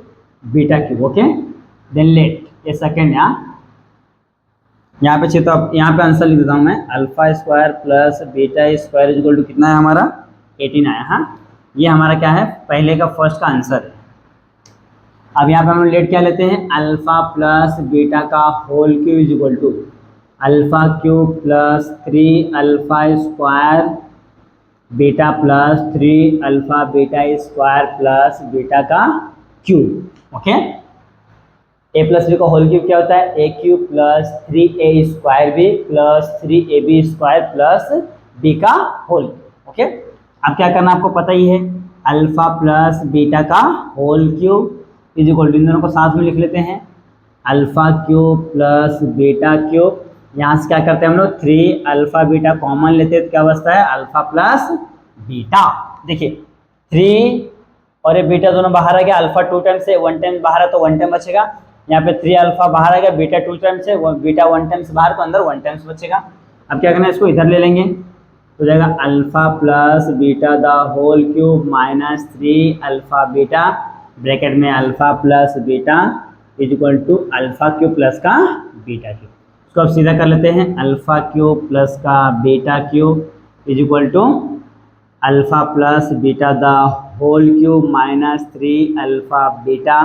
beta cube, okay. Then let, ये सेकेंड यहाँ पे चाहिए, तो अब यहाँ पे आंसर लिख देता हूँ मैं, alpha square plus beta square is equal to कितना है हमारा, 18 आया, हाँ ये हमारा क्या है, पहले का फर्स्ट का आंसर है। अब यहाँ पे हम लेट क्या लेते हैं, अल्फा प्लस बीटा का whole cube is equal to alpha cube plus 3 alpha square beta plus 3 alpha beta square plus beta का cube, okay. A plus B का होल क्यूब क्या होता है, A cube plus 3a square B plus 3ab square plus B का whole, okay. अब क्या करना आपको पता ही है, अल्फा प्लस बीटा का whole cube is equal to, इन दोनों को साथ में लिख लेते हैं, alpha cube plus beta cube. यहाँ से क्या करते हैं हम लोग, 3 अल्फा बीटा कॉमन लेते हैं तो क्या बचता है, अल्फा प्लस बीटा। देखिए 3 और ये बीटा दोनों बाहर आ गया, अल्फा 2 टाइम्स से 1 टाइम बाहर है तो 1 टाइम बचेगा। यहाँ पे 3 अल्फा बाहर आ गया, बीटा 2 टाइम्स से, बीटा 1 टाइम्स बाहर तो अंदर 1 टाइम्स बचेगा। अब क्या करना है, इसको इधर ले लेंगे तो जाएगा alpha plus beta the whole cube minus 3 alpha beta, bracket में alpha plus beta is equal to alpha cube plus का बीटा क्यूब। इसको अब सीधा कर लेते हैं, अल्फा क्यूब प्लस का beta cube is equal to alpha plus beta the whole cube minus 3 alpha beta,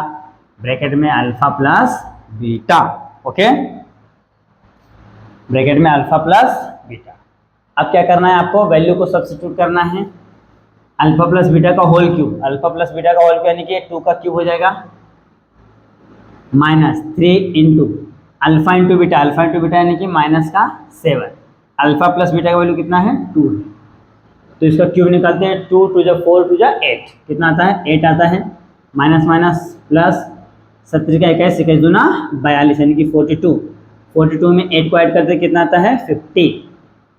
bracket में alpha plus beta. Okay, bracket में अल्फा प्लस बीटा। अब क्या करना है, आपको वैल्यू को सब्स्टिट्यूट करना है, अल्फा प्लस बीटा का whole cube, alpha plus beta का होल क्यूब यानी कि 2 का क्यूब हो जाएगा, minus 3 into alpha into beta, alpha into beta यानी कि माइनस का 7, अल्फा प्लस बीटा का वैल्यू कितना है 2 है, तो इसका क्यूब निकालते हैं, 2 2 जा 4 2 जा 8, कितना आता है 8 आता है, माइनस माइनस प्लस 70 का 21 21 दूना 42 यानी कि 42, 42 में 8 को ऐड करते कितना आता है 50।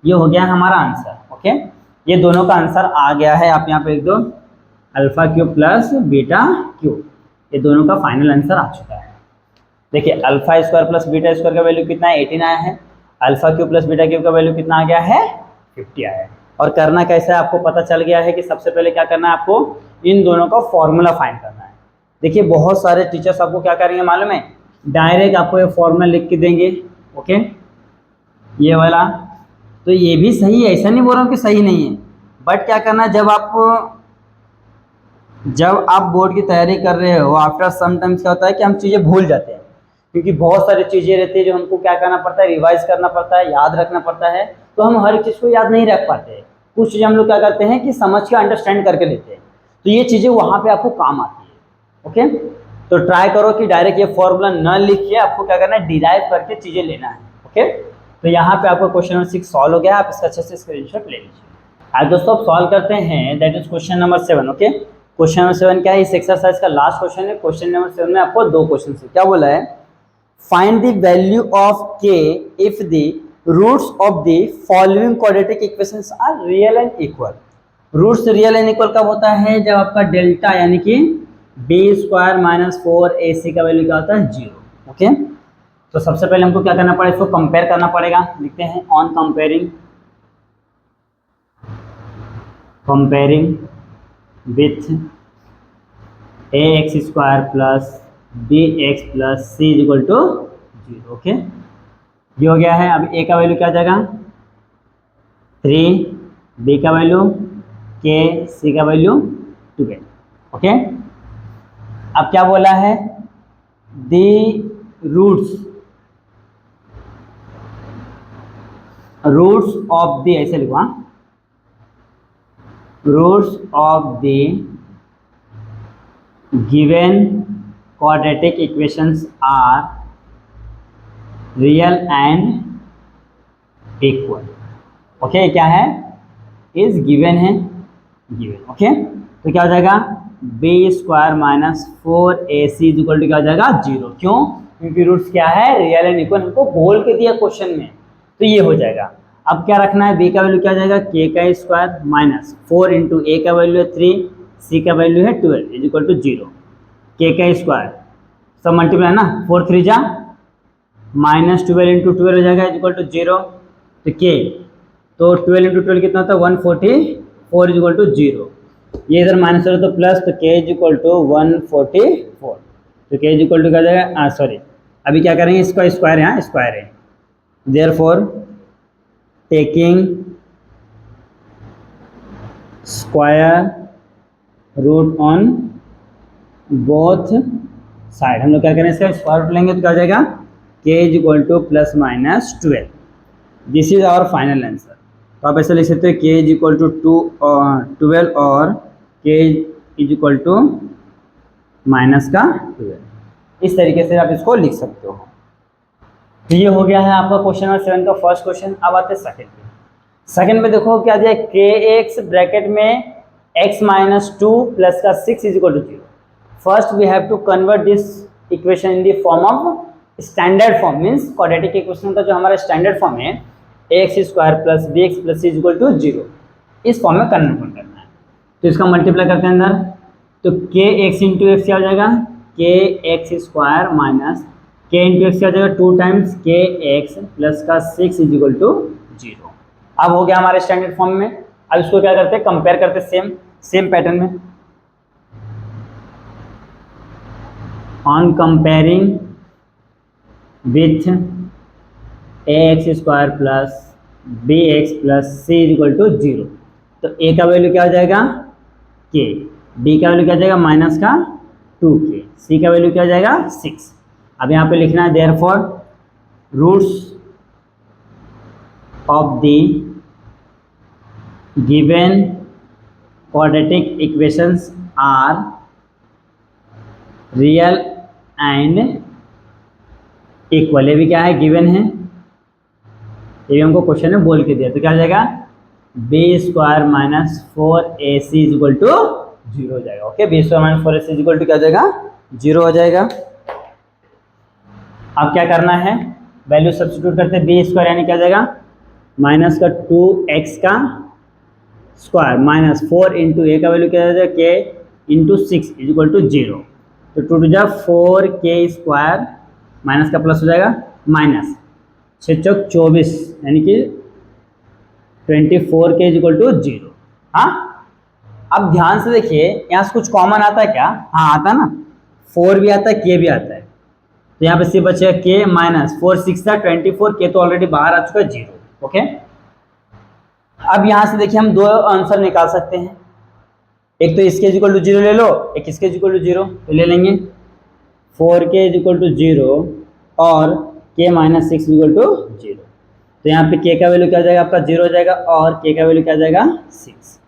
ये हो गया हमारा आंसर। ओके, ये दोनों का आंसर आ गया है, आप यहाँ पे लिख दो alpha cube plus beta cube, ये दोनों का फाइनल आंसर आ चुका है। देखिए alpha square plus beta square का वैल्यू कितना है 18 आया है, alpha cube plus beta cube का वैल्यू कितना आ गया है 50 आया है। और करना कैसा है आपको पता चल गया है कि सबसे पहले क्या करना है, आपको इन दोनों का फॉर्मूला फाइंड करना है। देखिए बहुत सारे टीचर्स आपको क्या करेंगे मालूम है, डायरेक्ट आपको ये फॉर्मूला लिख के देंगे। ओके, ये वाला तो ये भी सही है, ऐसा नहीं बोल रहा हूँ कि सही नहीं है, बट क्या करना है, जब आप बोर्ड की तैयारी कर रहे हो, आफ्टर सम टाइम्स क्या होता है कि हम चीज़ें भूल जाते हैं, क्योंकि बहुत सारी चीज़ें रहती है जो हमको क्या करना पड़ता है, रिवाइज करना पड़ता है, याद रखना पड़ता है, तो हम हर चीज़ को याद नहीं रख पाते हैं। कुछ चीज़ें हम लोग क्या करते हैं कि समझ के अंडरस्टैंड करके लेते हैं, तो ये चीज़ें वहाँ पे आपको काम आती है। ओके, तो ट्राई करो कि डायरेक्ट ये फॉर्मूला न लिखिए, आपको क्या करना है डिराइव करके चीज़ें लेना है। ओके, तो यहाँ पे आपका क्वेश्चन नंबर 6 सॉल्व हो गया, आप इसका अच्छे से स्क्रीनशॉट ले लीजिए। आज दोस्तों आप सॉल्व करते हैं, that is question number 7। Okay, question number 7 क्या है, इस एक्सरसाइज का लास्ट क्वेश्चन है। क्वेश्चन नंबर 7 में आपको 2 क्वेश्चन है। क्या बोला है, find the value of k if the roots of the following quadratic equations are real and equal. Roots real and equal कब होता है, जब आपका डेल्टा यानी कि बी स्क्वायर माइनस 4ac का वैल्यू क्या होता है 0। ओके, तो सबसे पहले हमको क्या करना पड़ेगा, इसको कंपेयर करना पड़ेगा। लिखते हैं on comparing with ax square plus bx plus c is equal to 0। Okay, ये हो गया है। अब a का वैल्यू क्या आ जाएगा 3, b का वैल्यू k, c का वैल्यू 12। ओके, अब क्या बोला है, दी रूट्स ऑफ द, ऐसे लिखवा, roots of the given quadratic equations are real and equal. Okay, क्या है, इज गिवन है, गिवन। ओके, तो क्या हो जाएगा b square minus 4ac is equal to क्या हो जाएगा 0। क्यों, क्योंकि रूट्स क्या है रियल एंड इक्वल, हमको बोल के दिया क्वेश्चन में, तो ये हो जाएगा। अब क्या रखना है, b का वैल्यू क्या हो जाएगा k का स्क्वायर माइनस 4 इंटू a का वैल्यू है 3, c का वैल्यू है 12 इज इक्वल टू 0, k का स्क्वायर सब मल्टीप्लाई ना, 4 3 जा माइनस 12 इंटू 12 हो जाएगा इज इक्वल टू 0, तो k, तो 12 इंटू 12 कितना होता है 144 इज इक्वल टू 0, ये इधर माइनस हो तो प्लस, तो k इज इक्वल टू 144, तो k इज इक्वल टू क्या जाएगा, सॉरी अभी क्या करेंगे, इसका स्क्वायर यहाँ स्क्वायर है, therefore taking square root on both side, हम लोग क्या करें इसका स्क्वायर रूट लेंगे तो क्या हो जाएगा k is equal to plus minus 12। This is our final answer. तो आप ऐसे लिख सकते हो k इज इक्वल टू 12 और k is equal to minus का 12, इस तरीके से आप इसको लिख सकते हो। तो ये हो गया है आपका क्वेश्चन नंबर 7 का फर्स्ट क्वेश्चन। अब आते हैं सेकंड पे। सेकंड में देखो क्या दिया, kx ब्रैकेट में x माइनस 2 प्लस का 6 is equal to 0। First we have to convert this equation in the form of standard form, means quadratic equation का जो हमारा स्टैंडर्ड फॉर्म है x square plus B x plus C is equal to 0, इस form में convert करना है। तो इसका मल्टीप्लाई करते हैं अंदर, तो के एक्स इंटू एक्स क्या हो जाएगा, के एक्स स्क्वायर माइनस के इंटू एक्स क्या हो जाएगा 2 टाइम्स के एक्स प्लस का 6 इज इक्वल टू 0। अब हो गया हमारे स्टैंडर्ड फॉर्म में। अब इसको क्या करते हैं, कंपेयर करते हैं सेम पैटर्न में। On comparing with A x square plus B x plus C is equal to 0, तो ए का वैल्यू क्या हो जाएगा के, बी का वैल्यू क्या हो जाएगा माइनस का 2k, सी का वैल्यू क्या हो जाएगा 6। अब यहाँ पे लिखना है therefore roots of the given quadratic equations are real and equal. ये भी क्या है, गिवन है, ये भी हमको क्वेश्चन में बोल के दिया, तो क्या हो जाएगा b square minus 4ac is equal to 0 हो जाएगा। Okay, b square minus 4ac is equal to क्या हो जाएगा 0 हो जाएगा। अब क्या करना है, वैल्यू सब्स्टिट्यूट करते हैं, बी स्क्वायर यानी क्या हो जाएगा माइनस का 2x का स्क्वायर माइनस 4 इंटू ए का वैल्यू क्या हो जाएगा के इंटू 6 इज इक्वल टू 0, तो 2 टू जा 4k स्क्वायर माइनस का प्लस हो जाएगा माइनस 6 चौक 24 यानी कि 24k इज इक्वल टू 0। हाँ, अब ध्यान से देखिए यहाँ से कुछ कॉमन आता है क्या, हाँ आता है ना, 4 भी आता है k भी आता है, तो यहाँ पे सिर्फ बचेगा k माइनस 4 6 था 24, k तो ऑलरेडी बाहर आ चुका है 0। ओके, अब यहाँ से देखिए हम दो आंसर निकाल सकते हैं, एक तो इसके इज इक्वल टू 0 ले लो, एक इसके इज इक्वल टू 0, तो ले लेंगे 4k इज इक्वल टू 0 और k minus 6 is equal to 0, तो यहाँ पे k का वैल्यू क्या हो जाएगा आपका 0 हो जाएगा और k का वैल्यू क्या हो जाएगा 6।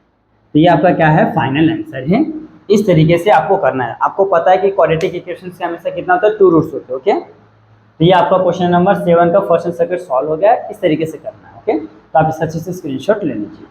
तो ये आपका क्या है फाइनल आंसर है। इस तरीके से आपको करना है। आपको पता है कि क्वाड्रेटिक इक्वेशंस का हमेशा कितना होता है 2 रूट्स होते हैं। ओके, तो ये आपका क्वेश्चन नंबर 7 का फर्स्ट एंड सेकंड सॉल्व हो गया। इस तरीके से करना है। ओके, तो आप इस अच्छे से स्क्रीनशॉट ले लीजिए।